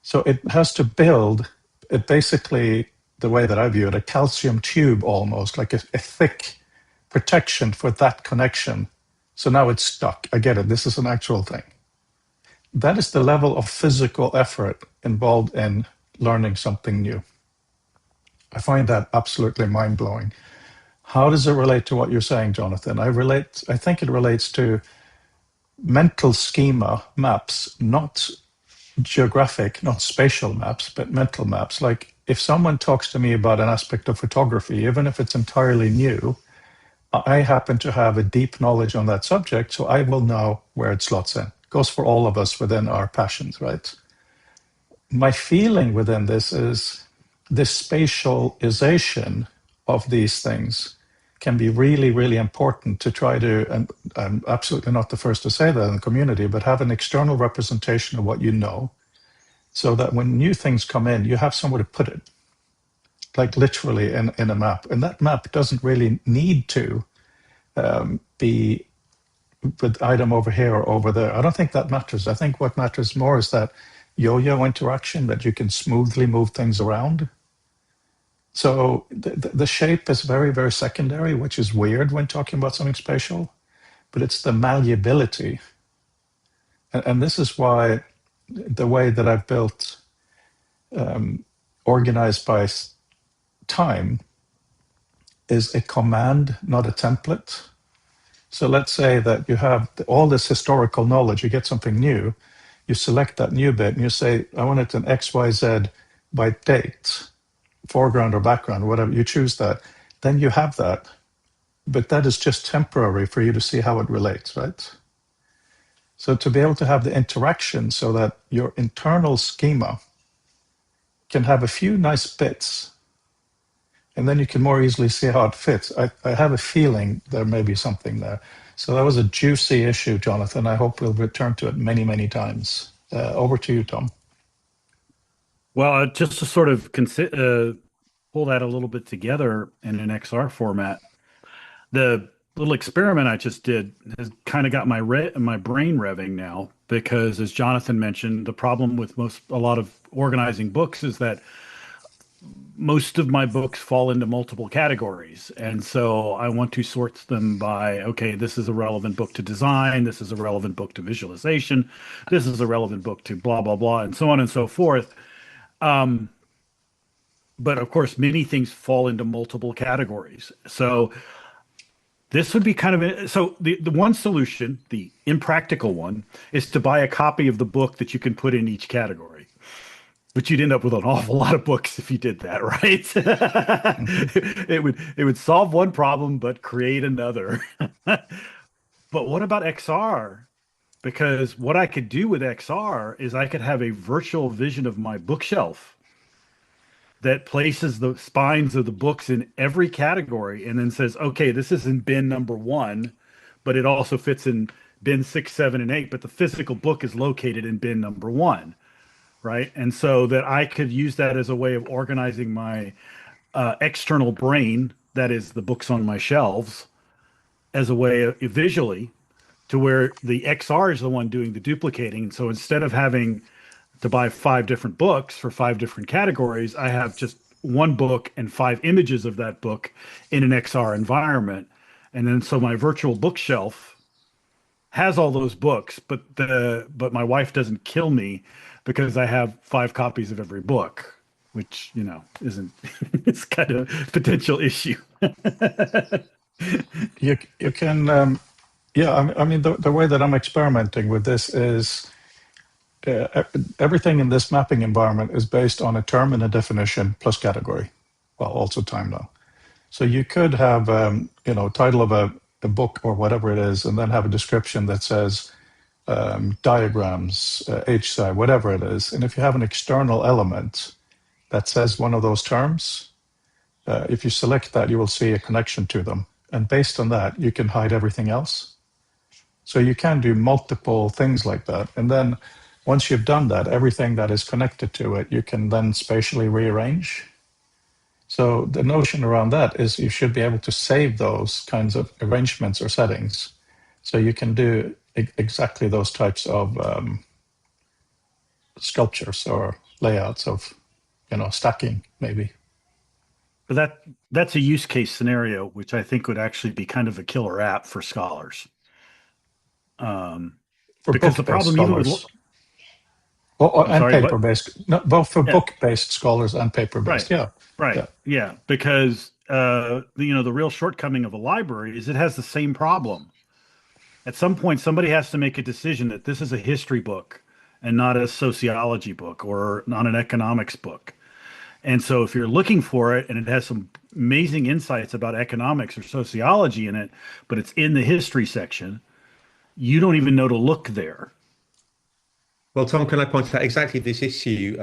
So it has to build, it basically, the way that I view it, a calcium tube almost, like a thick protection for that connection. So now it's stuck. I get it. This is an actual thing. That is the level of physical effort involved in learning something new. I find that absolutely mind-blowing. How does it relate to what you're saying, Jonathan? I think it relates to mental schema maps, not geographic, not spatial maps, but mental maps. Like if someone talks to me about an aspect of photography, even if it's entirely new, I happen to have a deep knowledge on that subject, so I will know where it slots in. Goes for all of us within our passions, right? My feeling within this is this spatialization of these things can be really, really important to try to, and I'm absolutely not the first to say that in the community, but have an external representation of what you know, so that when new things come in, you have somewhere to put it, like literally in a map. And that map doesn't really need to be with item over here or over there. I don't think that matters. I think what matters more is that yo-yo interaction, that you can smoothly move things around. So the shape is very, very secondary, which is weird when talking about something spatial, but it's the malleability. And this is why the way that I've built organized by time is a command, not a template. So let's say that you have all this historical knowledge, you get something new, you select that new bit and you say, I want it in XYZ by date, foreground or background, whatever, you choose that, then you have that. But that is just temporary for you to see how it relates, right? So to be able to have the interaction so that your internal schema can have a few nice bits, and then you can more easily see how it fits. I have a feeling there may be something there. So that was a juicy issue, Jonathan. I hope we'll return to it many, many times. Over to you, Tom. Well, just to sort of pull that a little bit together in an XR format, the little experiment I just did has kind of got my brain revving now, because as Jonathan mentioned, the problem with a lot of organizing books is that most of my books fall into multiple categories. And so I want to sort them by, okay, this is a relevant book to design. This is a relevant book to visualization. This is a relevant book to blah, blah, blah, and so on and so forth. But of course, many things fall into multiple categories. So this would be kind of, so the one solution, the impractical one, is to buy a copy of the book that you can put in each category. But you'd end up with an awful lot of books if you did that, right? It would solve one problem, but create another. But what about XR? Because what I could do with XR is I could have a virtual vision of my bookshelf that places the spines of the books in every category and then says, okay, this is in bin number 1, but it also fits in bin 6, 7, and 8, but the physical book is located in bin number 1. Right. And so that I could use that as a way of organizing my external brain, that is the books on my shelves, as a way of visually, to where the XR is the one doing the duplicating. So instead of having to buy 5 different books for 5 different categories, I have just one book and 5 images of that book in an XR environment. And then so my virtual bookshelf has all those books, but my wife doesn't kill me because I have 5 copies of every book, which, isn't, it's kind of a potential issue. You can, I mean, the way that I'm experimenting with this is everything in this mapping environment is based on a term and a definition plus category. well, also time now. So you could have, title of a book or whatever it is, and then have a description that says diagrams, HSI, whatever it is. And if you have an external element that says one of those terms, if you select that, you will see a connection to them. And based on that, you can hide everything else. So you can do multiple things like that. And then once you've done that, everything that is connected to it, you can then spatially rearrange. So the notion around that is you should be able to save those kinds of arrangements or settings. So you can do exactly those types of sculptures or layouts of, stacking maybe. But that's a use case scenario, which I think would actually be kind of a killer app for scholars. Because the problem even with paper-based, no, both for book-based scholars and paper-based. Yeah. Because the real shortcoming of a library is it has the same problem. At some point, somebody has to make a decision that this is a history book and not a sociology book or not an economics book. And so if you're looking for it and it has some amazing insights about economics or sociology in it, but it's in the history section, you don't even know to look there. Well, Tom, can I point out exactly this issue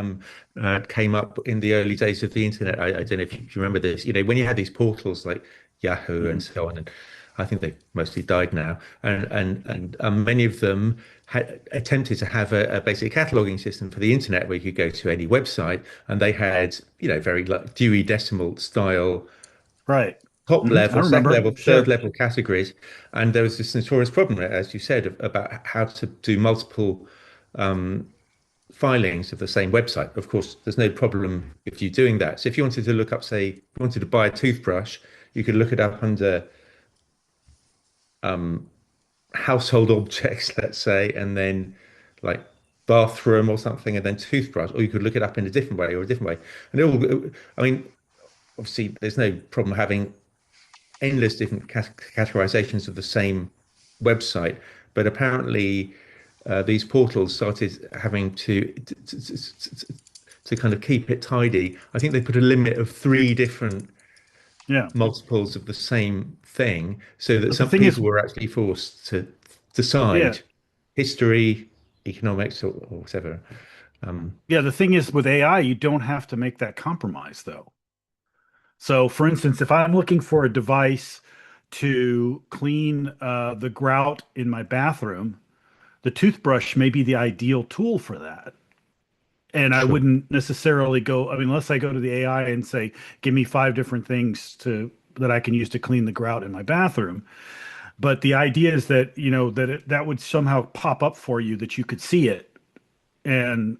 came up in the early days of the internet? I don't know if you remember this. When you had these portals like Yahoo and so on, and I think they've mostly died now, and many of them had attempted to have a basic cataloging system for the internet where you could go to any website, and they had very like Dewey Decimal style, right? Top level, second level, Sure. third level categories, and there was this notorious problem, as you said, about how to do multiple filings of the same website. Of course, there's no problem if you're doing that. So if you wanted to look up, say, if you wanted to buy a toothbrush, you could look it up under household objects, let's say, and then like bathroom or something, and then toothbrush, or you could look it up in a different way or a different way. And obviously, there's no problem having endless different categorizations of the same website, but apparently these portals started having to kind of keep it tidy. I think they put a limit of 3 different multiples of the same thing, so that some people were actually forced to decide history, economics, or whatever. The thing is, with AI, you don't have to make that compromise, though. So, for instance, if I'm looking for a device to clean the grout in my bathroom, the toothbrush may be the ideal tool for that. And I wouldn't necessarily go, unless I go to the AI and say, give me 5 different things that I can use to clean the grout in my bathroom. But the idea is that, that would somehow pop up for you, that you could see it. And,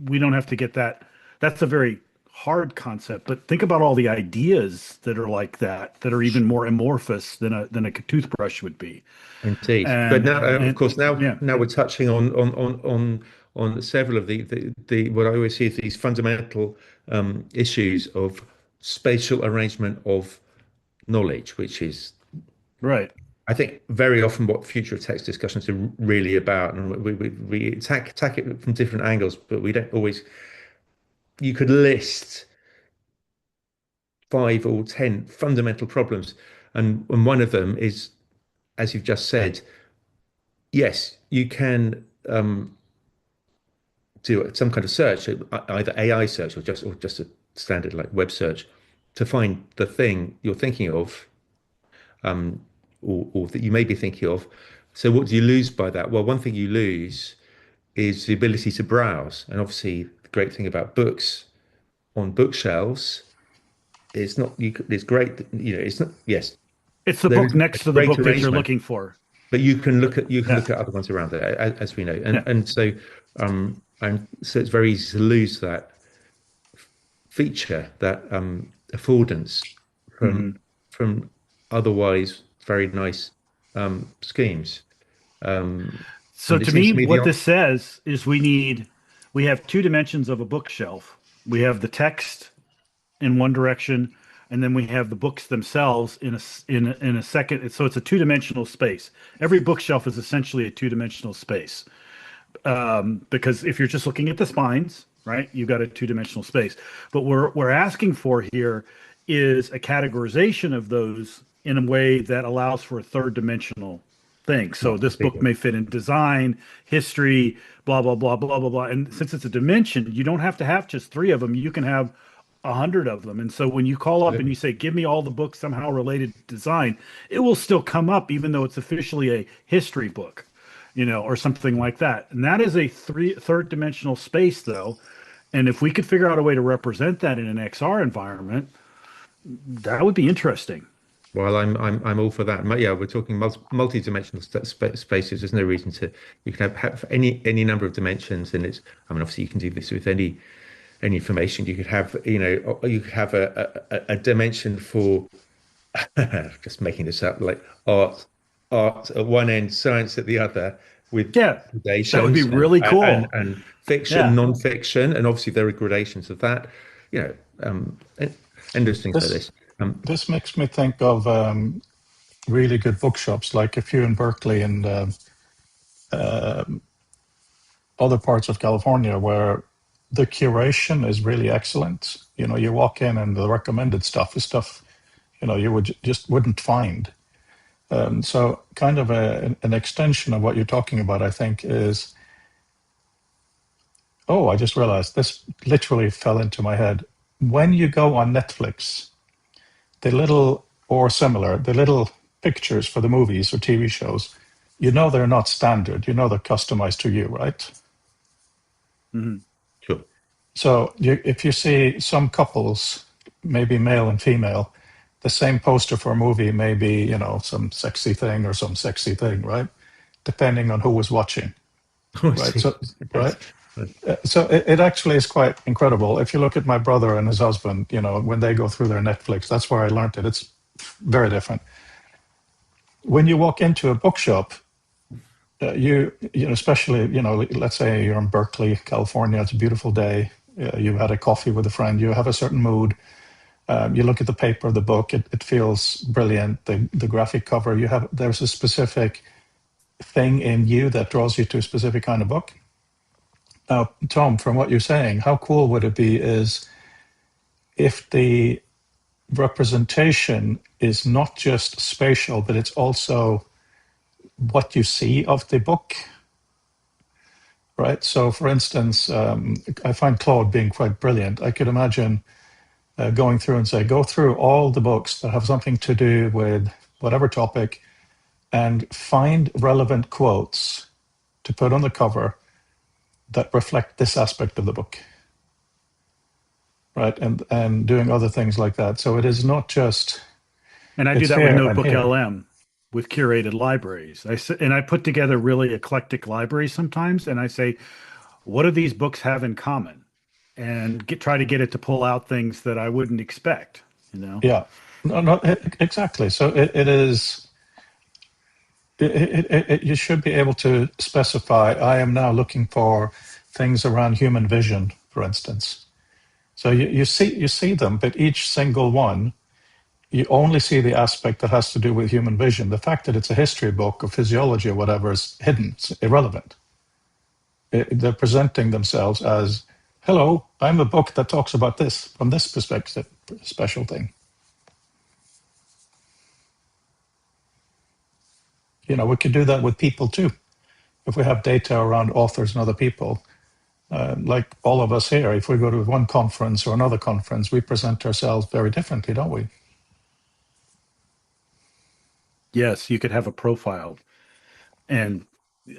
we don't have to get that. That's a very hard concept, but think about all the ideas that are like that are even more amorphous than a toothbrush would be. Indeed. But now, of course, now we're touching on several of the what I always see as these fundamental issues of spatial arrangement of knowledge, which is right. I think very often what future of text discussions are really about, and we attack it from different angles, but we don't always. You could list 5 or 10 fundamental problems, and one of them is, as you've just said, yes, you can do some kind of search, either AI search or just a standard like web search, to find the thing you're thinking of, or that you may be thinking of. So what do you lose by that? Well, one thing you lose is the ability to browse, and obviously the great thing about books on bookshelves is it's great. It's not. Yes, it's the book next to the book that you're looking for. But you can look at other ones around it, as we know, and so it's very easy to lose that feature, that affordance from otherwise very nice schemes. So to me, what this says is we have 2 dimensions of a bookshelf. We have the text in one direction, and then we have the books themselves in a second. So it's a 2-dimensional space. Every bookshelf is essentially a 2-dimensional space. because if you're just looking at the spines, right, you've got a two-dimensional space. But we're asking for here is a categorization of those in a way that allows for a third-dimensional thing. So this book may fit in design, history, blah blah blah blah blah blah. And since it's a dimension, you don't have to have just 3 of them. You can have 100 of them. And so when you call up and you say, "Give me all the books somehow related to design," it will still come up, even though it's officially a history book, or something like that. And that is a third dimensional space, though. And if we could figure out a way to represent that in an XR environment, that would be interesting. Well, I'm all for that. Yeah, we're talking multi-dimensional spaces. There's no reason to. You can have any number of dimensions, and obviously you can do this with any information. You could have a dimension for just making this up, like art at one end, science at the other, with gradations. That would be really cool. And fiction, non-fiction, and obviously there are gradations of that. Interesting for this. This makes me think of really good bookshops, like a few in Berkeley and other parts of California, where the curation is really excellent. You walk in and the recommended stuff is stuff, you wouldn't find. So kind of an extension of what you're talking about, I think, is, I just realized this literally fell into my head. When you go on Netflix, the little pictures for the movies or TV shows, they're not standard. They're customized to you, right? Mm-hmm. Sure. So if you see some couples, maybe male and female, the same poster for a movie may be, some sexy thing or some sexy thing, right? Depending on who was watching, right? So, right. So it actually is quite incredible. If you look at my brother and his husband, when they go through their Netflix, that's where I learned it. It's very different. When you walk into a bookshop, you especially, let's say you're in Berkeley, California, it's a beautiful day. You've had a coffee with a friend, you have a certain mood. You look at the paper of the book, it feels brilliant. The graphic cover, there's a specific thing in you that draws you to a specific kind of book. Now, Tom, from what you're saying, how cool would it be is if the representation is not just spatial, but it's also what you see of the book, right? So, for instance, I find Claude being quite brilliant. I could imagine going through and say, go through all the books that have something to do with whatever topic and find relevant quotes to put on the cover that reflect this aspect of the book, right? And doing other things like that. So it is not just. And I do that with Notebook LM, with curated libraries. I put together really eclectic libraries sometimes, and I say, what do these books have in common? And try to get it to pull out things that I wouldn't expect. Yeah, no, exactly. So it is. You should be able to specify, I am now looking for things around human vision, for instance. So you see them, but each single one, you only see the aspect that has to do with human vision. The fact that it's a history book or physiology or whatever is hidden, it's irrelevant. They're presenting themselves as, hello, I'm a book that talks about this from this perspective, special thing. We could do that with people too. If we have data around authors and other people, like all of us here, if we go to one conference or another conference, we present ourselves very differently, don't we? Yes, you could have a profile. And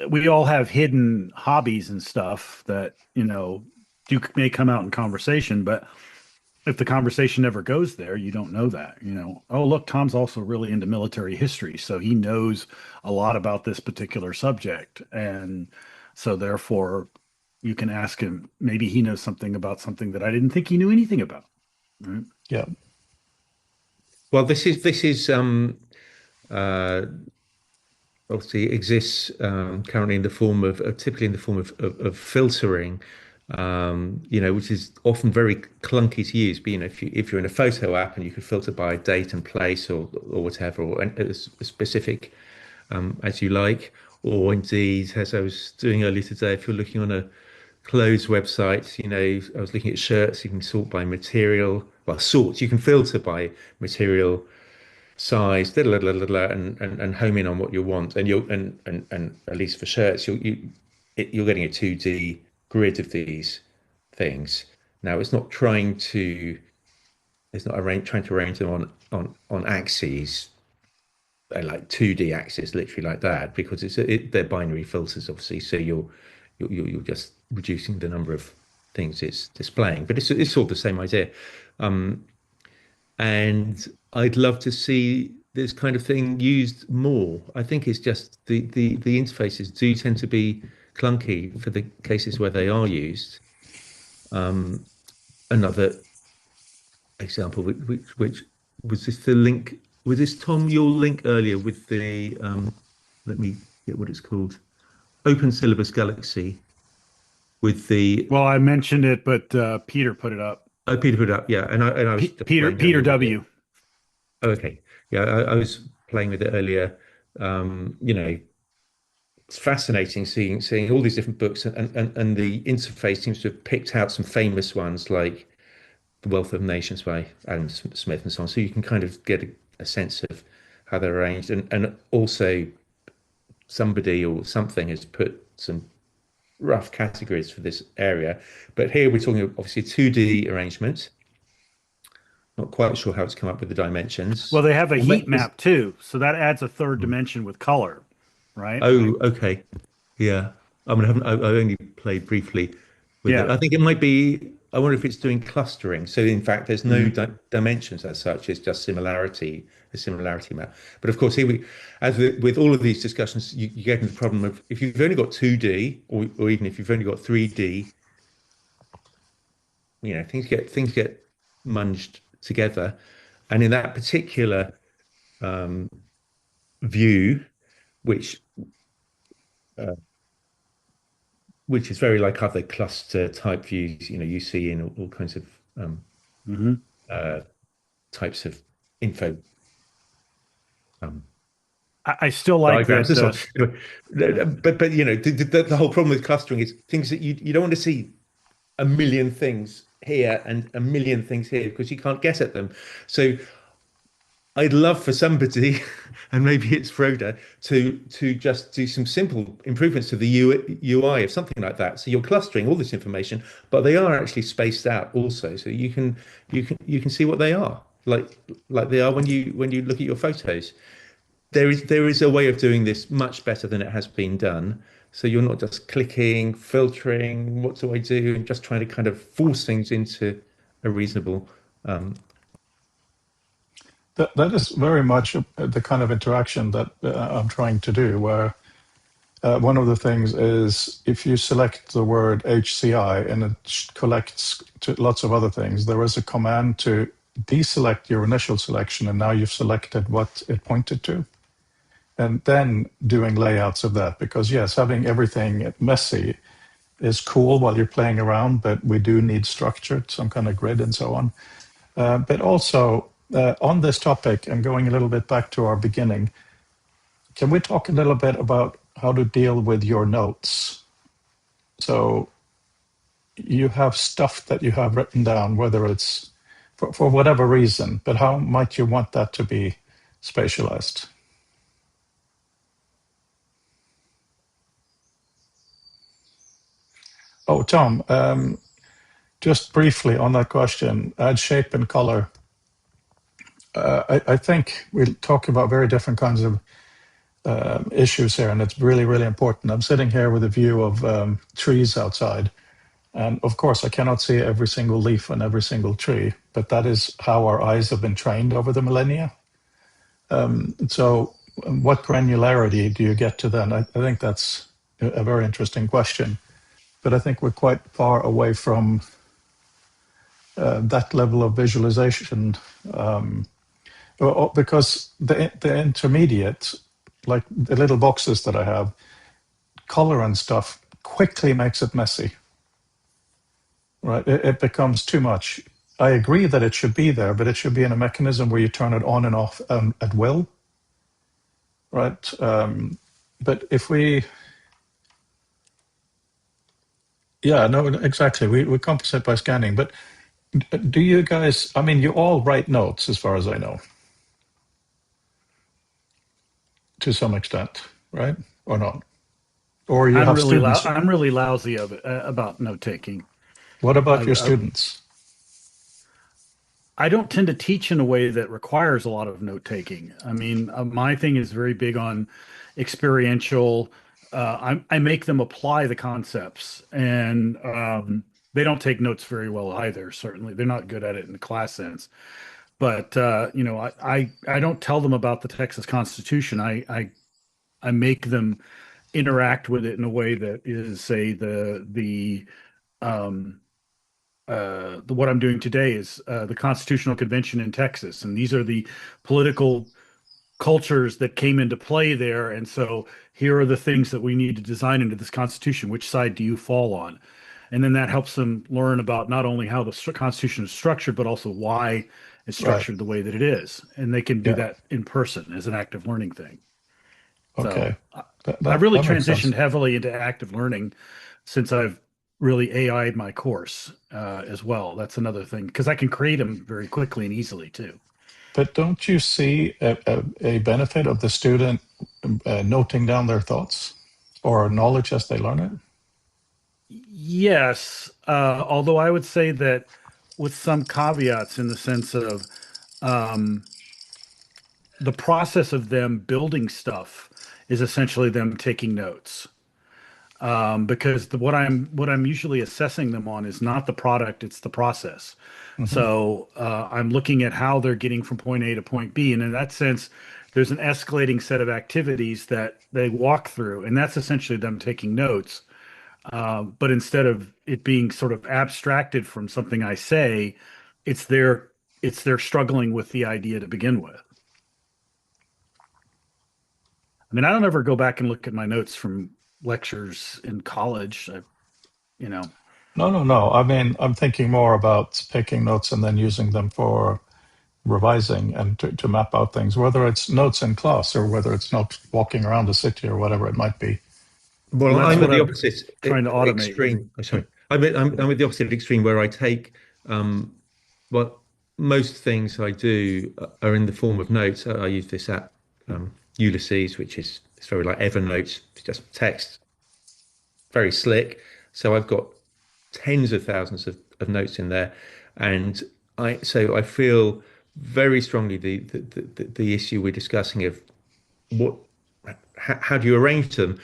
we all have hidden hobbies and stuff that, may come out in conversation, but if the conversation never goes there, you don't know that, oh, look, Tom's also really into military history. So he knows a lot about this particular subject. And so therefore you can ask him, maybe he knows something about something that I didn't think he knew anything about. Right? Yeah. Well, this is obviously exists currently in the form of, typically in the form of filtering, which is often very clunky to use. But if you're in a photo app and you can filter by date and place or whatever, or a specific as you like, or indeed, as I was doing earlier today, if you're looking on a clothes website, I was looking at shirts, you can sort by material, well, you can filter by material, size, and home in on what you want. And and at least for shirts, you're getting a 2D grid of these things. Now, it's not trying to arrange them on axes, like 2D axis, literally like that, because they're binary filters, obviously. So you're just reducing the number of things it's displaying, but it's all the same idea. And I'd love to see this kind of thing used more. I think it's just the interfaces do tend to be clunky for the cases where they are used. Another example, which was this the link? Was this, Tom, your link earlier with the let me get what it's called, Open Syllabus Galaxy, with the Well, I mentioned it, but Peter put it up. Oh, Peter put it up, yeah, and I was Peter W. Oh, okay, yeah, I was playing with it earlier. It's fascinating seeing all these different books, and the interface seems to have picked out some famous ones like The Wealth of Nations by Adam Smith and so on. So you can kind of get a sense of how they're arranged, and also somebody or something has put some rough categories for this area. But here we're talking obviously a 2D arrangement. Not quite sure how it's come up with the dimensions. Well, they have a heat map too, so that adds a third dimension with color, right? Oh, okay, yeah. I mean, I only played briefly with it. I think it might be. I wonder if it's doing clustering. So in fact, there's no dimensions as such. It's just a similarity map. But of course, with all of these discussions, you get into the problem of if you've only got 2D, or even if you've only got 3D, things get munged together. And in that particular view, which is very like other cluster type views, you see in all kinds of types of info. I still like that. But the whole problem with clustering is things that you don't want to see a million things here and a million things here because you can't get at them. So I'd love for somebody, and maybe it's Froda, to just do some simple improvements to the UI of something like that. So you're clustering all this information, but they are actually spaced out also, so you can see what they are like they are when you look at your photos. There is a way of doing this much better than it has been done. So you're not just clicking, filtering, what do I do, and just trying to kind of force things into a reasonable. That is very much the kind of interaction that I'm trying to do, where one of the things is if you select the word HCI and it collects to lots of other things, there is a command to deselect your initial selection, and now you've selected what it pointed to. And then doing layouts of that, because yes, having everything messy is cool while you're playing around, but we do need structured, some kind of grid and so on. But also on this topic, and going a little bit back to our beginning, can we talk a little bit about how to deal with your notes? So you have stuff that you have written down, whether it's for whatever reason, but how might you want that to be spatialized? Oh, Tom, just briefly on that question, add shape and color. I think we'll talk about very different kinds of issues here, and it's really, really important. I'm sitting here with a view of trees outside, and of course I cannot see every single leaf on every single tree, but that is how our eyes have been trained over the millennia. So what granularity do you get to then? I think that's a very interesting question. But I think we're quite far away from that level of visualization because the intermediate, like the little boxes that I have, color and stuff quickly makes it messy, right? It becomes too much. I agree that it should be there, but it should be in a mechanism where you turn it on and off at will, right? but if we, yeah, no, exactly. We compensate by scanning. But do you guys? I mean, you all write notes, as far as I know, to some extent, right? Or not? Or you have students? I'm really lousy of it, about note taking. What about your I students? I don't tend to teach in a way that requires a lot of note taking. I mean, my thing is very big on experiential. I make them apply the concepts, and they don't take notes very well either. Certainly, they're not good at it in the class sense. But I don't tell them about the Texas Constitution. I make them interact with it in a way that is, say, um, what I'm doing today is the Constitutional Convention in Texas, and these are the political cultures that came into play there. And so here are the things that we need to design into this Constitution. Which side do you fall on? And then that helps them learn about not only how the Constitution is structured, but also why it's structured the way that it is. And they can do that in person as an active learning thing. Okay. So I've really transitioned heavily into active learning since I've really AI'd my course as well. That's another thing, because I can create them very quickly and easily too. But don't you see a benefit of the student noting down their thoughts or knowledge as they learn it? Yes, although I would say that with some caveats, in the sense of the process of them building stuff is essentially them taking notes. Because what I'm usually assessing them on is not the product, it's the process. Mm-hmm. So I'm looking at how they're getting from point A to point B, and in that sense, there's an escalating set of activities that they walk through, and that's essentially them taking notes. But instead of it being sort of abstracted from something I say, it's their struggling with the idea to begin with. I mean, I don't ever go back and look at my notes from lectures in college. No. I mean, I'm thinking more about taking notes and then using them for revising and to map out things, whether it's notes in class or whether it's not walking around the city or whatever it might be. Well, I'm at the opposite trying to automate extreme. Sorry, I'm at the opposite extreme, where I take most things I do are in the form of notes. I use this app, Ulysses, which is very like Evernote, just text, very slick. So I've got tens of thousands of notes in there, and I feel very strongly the issue we're discussing of how do you arrange them.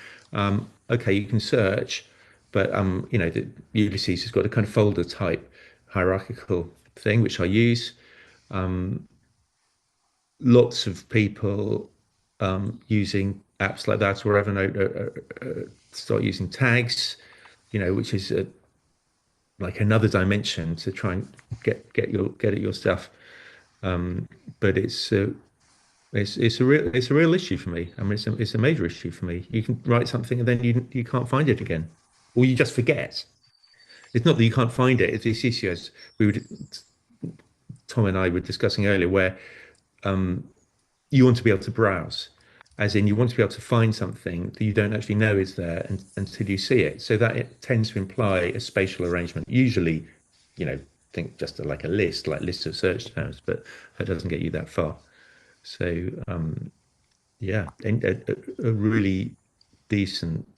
Okay, you can search, but the Ulysses has got a kind of folder type hierarchical thing which I use. Lots of people using apps like that, or Evernote start using tags, which is like another dimension to try and get at your stuff. But it's a real issue for me. I mean, it's a major issue for me. You can write something and then you can't find it again, or you just forget. It's not that you can't find it. It's this issue, as Tom and I were discussing earlier, where you want to be able to browse, as in you want to be able to find something that you don't actually know is there until you see it. So that it tends to imply a spatial arrangement. Usually, think just like a list of search terms, but that doesn't get you that far. So, a really decent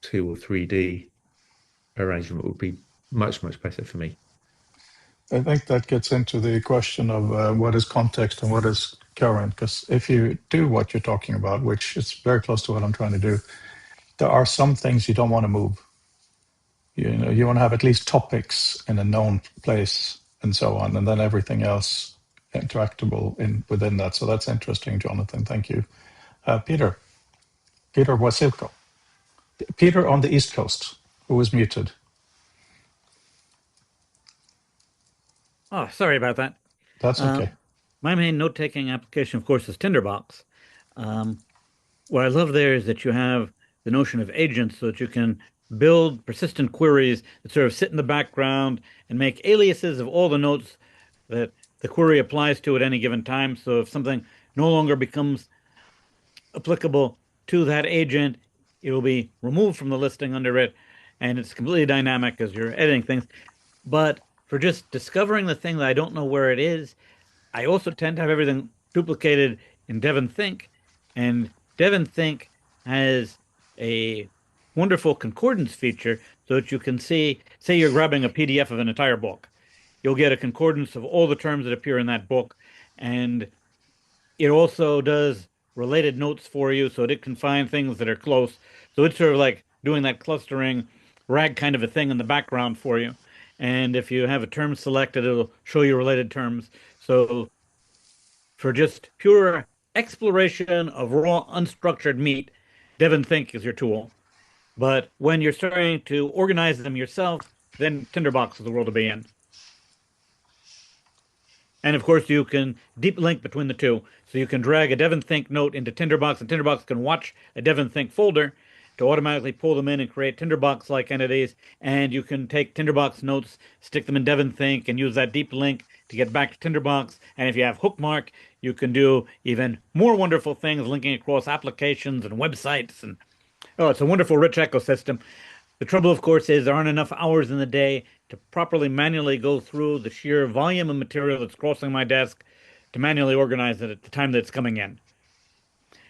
2 or 3D arrangement would be much, much better for me. I think that gets into the question of what is context and what is current, because if you do what you're talking about, which is very close to what I'm trying to do, there are some things you don't want to move. You want to have at least topics in a known place and so on, and then everything else interactable within that. So that's interesting, Jonathan. Thank you. Peter Wasilko. Peter on the East Coast, who was muted. Oh, sorry about that. That's okay. My main note-taking application, of course, is Tinderbox. What I love there is that you have the notion of agents, so that you can build persistent queries that sort of sit in the background and make aliases of all the notes that the query applies to at any given time. So if something no longer becomes applicable to that agent, it will be removed from the listing under it, and it's completely dynamic as you're editing things. But for just discovering the thing that I don't know where it is, I also tend to have everything duplicated in DevonThink, and DevonThink has a wonderful concordance feature so that you can see, say you're grabbing a PDF of an entire book. You'll get a concordance of all the terms that appear in that book, and it also does related notes for you so that it can find things that are close. So it's sort of like doing that clustering RAG kind of a thing in the background for you. And if you have a term selected, it'll show you related terms. So for just pure exploration of raw unstructured meat, DevonThink is your tool. But when you're starting to organize them yourself, then Tinderbox is the world to be in. And of course, you can deep link between the two. So you can drag a DevonThink note into Tinderbox, and Tinderbox can watch a DevonThink folder to automatically pull them in and create Tinderbox-like entities. And you can take Tinderbox notes, stick them in DevonThink, and use that deep link to get back to Tinderbox. And if you have Hookmark, you can do even more wonderful things, linking across applications and websites. And oh, it's a wonderful, rich ecosystem. The trouble, of course, is there aren't enough hours in the day to properly manually go through the sheer volume of material that's crossing my desk to manually organize it at the time that it's coming in.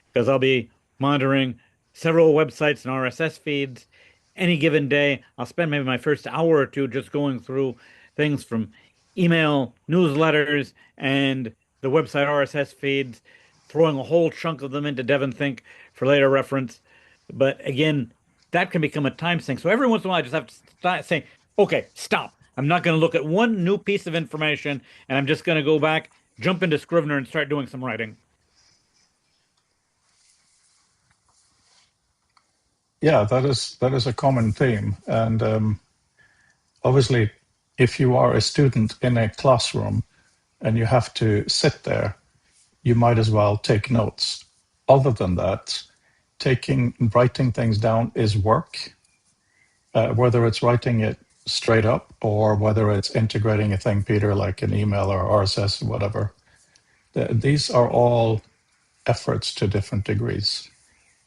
Because I'll be monitoring several websites and RSS feeds any given day. I'll spend maybe my first hour or two just going through things from email, newsletters, and the website RSS feeds, throwing a whole chunk of them into DevonThink for later reference. But again, that can become a time sink. So every once in a while, I just have to say, okay, stop. I'm not going to look at one new piece of information, and I'm just going to go back, jump into Scrivener, and start doing some writing. Yeah, that is a common theme. And obviously, if you are a student in a classroom and you have to sit there, you might as well take notes. Other than that, writing things down is work, whether it's writing it straight up or whether it's integrating a thing, Peter, like an email or RSS or whatever. These are all efforts to different degrees.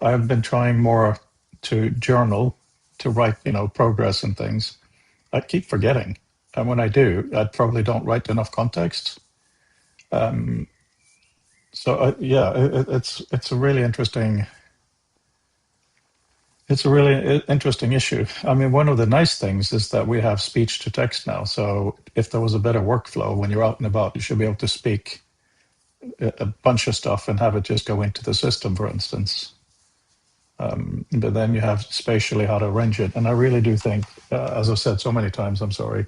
I've been trying more to journal, to write, progress and things. I keep forgetting. And when I do, I probably don't write enough context. It's a really interesting. It's a really interesting issue. I mean, one of the nice things is that we have speech to text now. So if there was a better workflow when you're out and about, you should be able to speak a bunch of stuff and have it just go into the system, for instance. But then you have spatially how to arrange it. And I really do think, as I've said so many times, I'm sorry,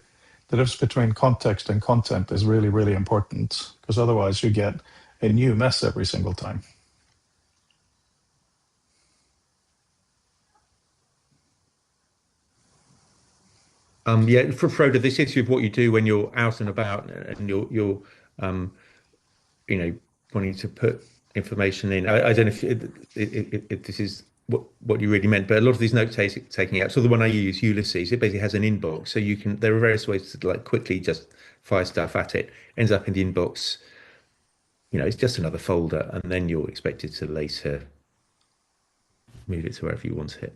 the difference between context and content is really, really important, because otherwise you get a new mess every single time. For Frodo, this issue of what you do when you're out and about and you're wanting to put information in. I don't know if this is what you really meant, but a lot of these note taking apps, so the one I use, Ulysses, it basically has an inbox, so there are various ways to like quickly just fire stuff at it. Ends up in the inbox. It's just another folder, and then you're expected to later move it to wherever you want it.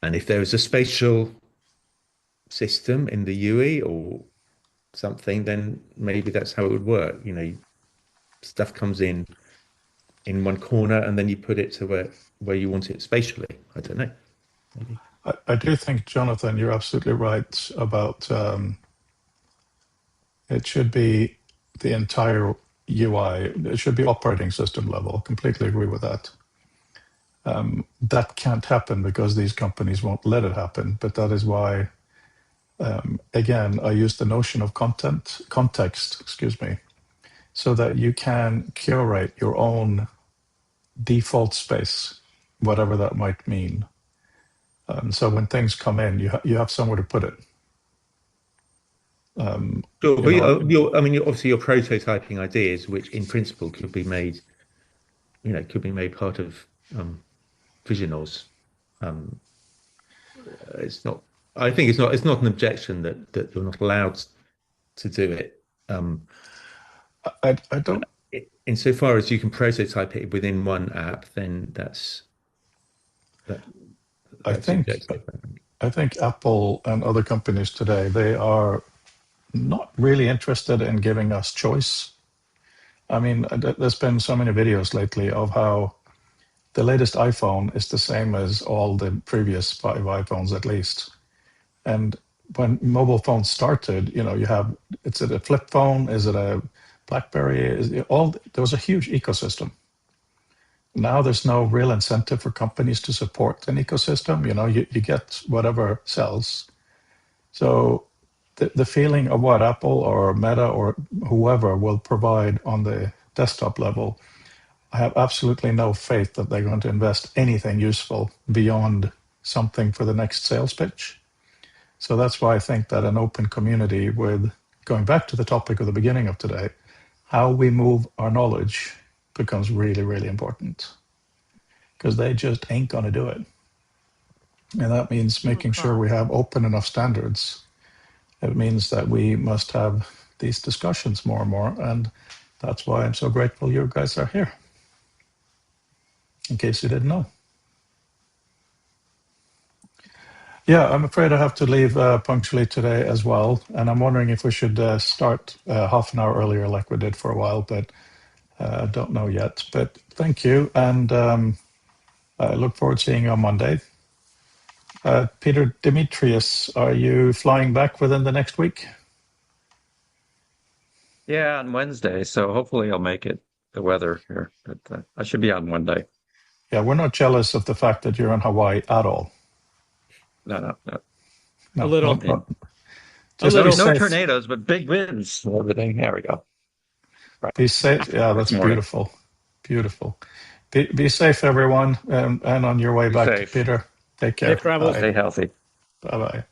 And if there is a spatial system in the UI or something, then maybe that's how it would work. Stuff comes in one corner, and then you put it to where you want it spatially. I don't know. Maybe. I do think, Jonathan, you're absolutely right about it should be the entire UI. It should be operating system level. Completely agree with that. That can't happen because these companies won't let it happen. But that is why, again, I use the notion of context, so that you can curate your own default space, whatever that might mean. So when things come in, you have somewhere to put it. Sure, but obviously you're prototyping ideas, which in principle could be made part of Visionoz. It's not. I think it's not an objection that you're not allowed to do it. I don't. insofar as you can prototype it within one app, then that's I think Apple and other companies today, they are not really interested in giving us choice. I mean, there's been so many videos lately of how the latest iPhone is the same as all the previous 5 iPhones at least. And when mobile phones started, you know, is it a flip phone? Is it a BlackBerry? There was a huge ecosystem. Now there's no real incentive for companies to support an ecosystem. You know, you get whatever sells. So the feeling of what Apple or Meta or whoever will provide on the desktop level, I have absolutely no faith that they're going to invest anything useful beyond something for the next sales pitch. So that's why I think that an open community with, going back to the topic of the beginning of today, how we move our knowledge becomes really, really important, because they just ain't going to do it. And that means making sure we have open enough standards. It means that we must have these discussions more and more. And that's why I'm so grateful you guys are here, in case you didn't know. Yeah, I'm afraid I have to leave punctually today as well. And I'm wondering if we should start half an hour earlier like we did for a while, but I don't know yet. But thank you. And I look forward to seeing you on Monday. Peter Demetrius, are you flying back within the next week? Yeah, on Wednesday. So hopefully I'll make it, the weather here. But I should be on one day. Yeah, we're not jealous of the fact that you're in Hawaii at all. No. A little. No tornadoes, but big winds and everything. There we go. Right. Be safe. Yeah, that's beautiful. Beautiful. Be safe, everyone. And on your way back to Peter, take care. Safe travels. Stay healthy. Bye-bye.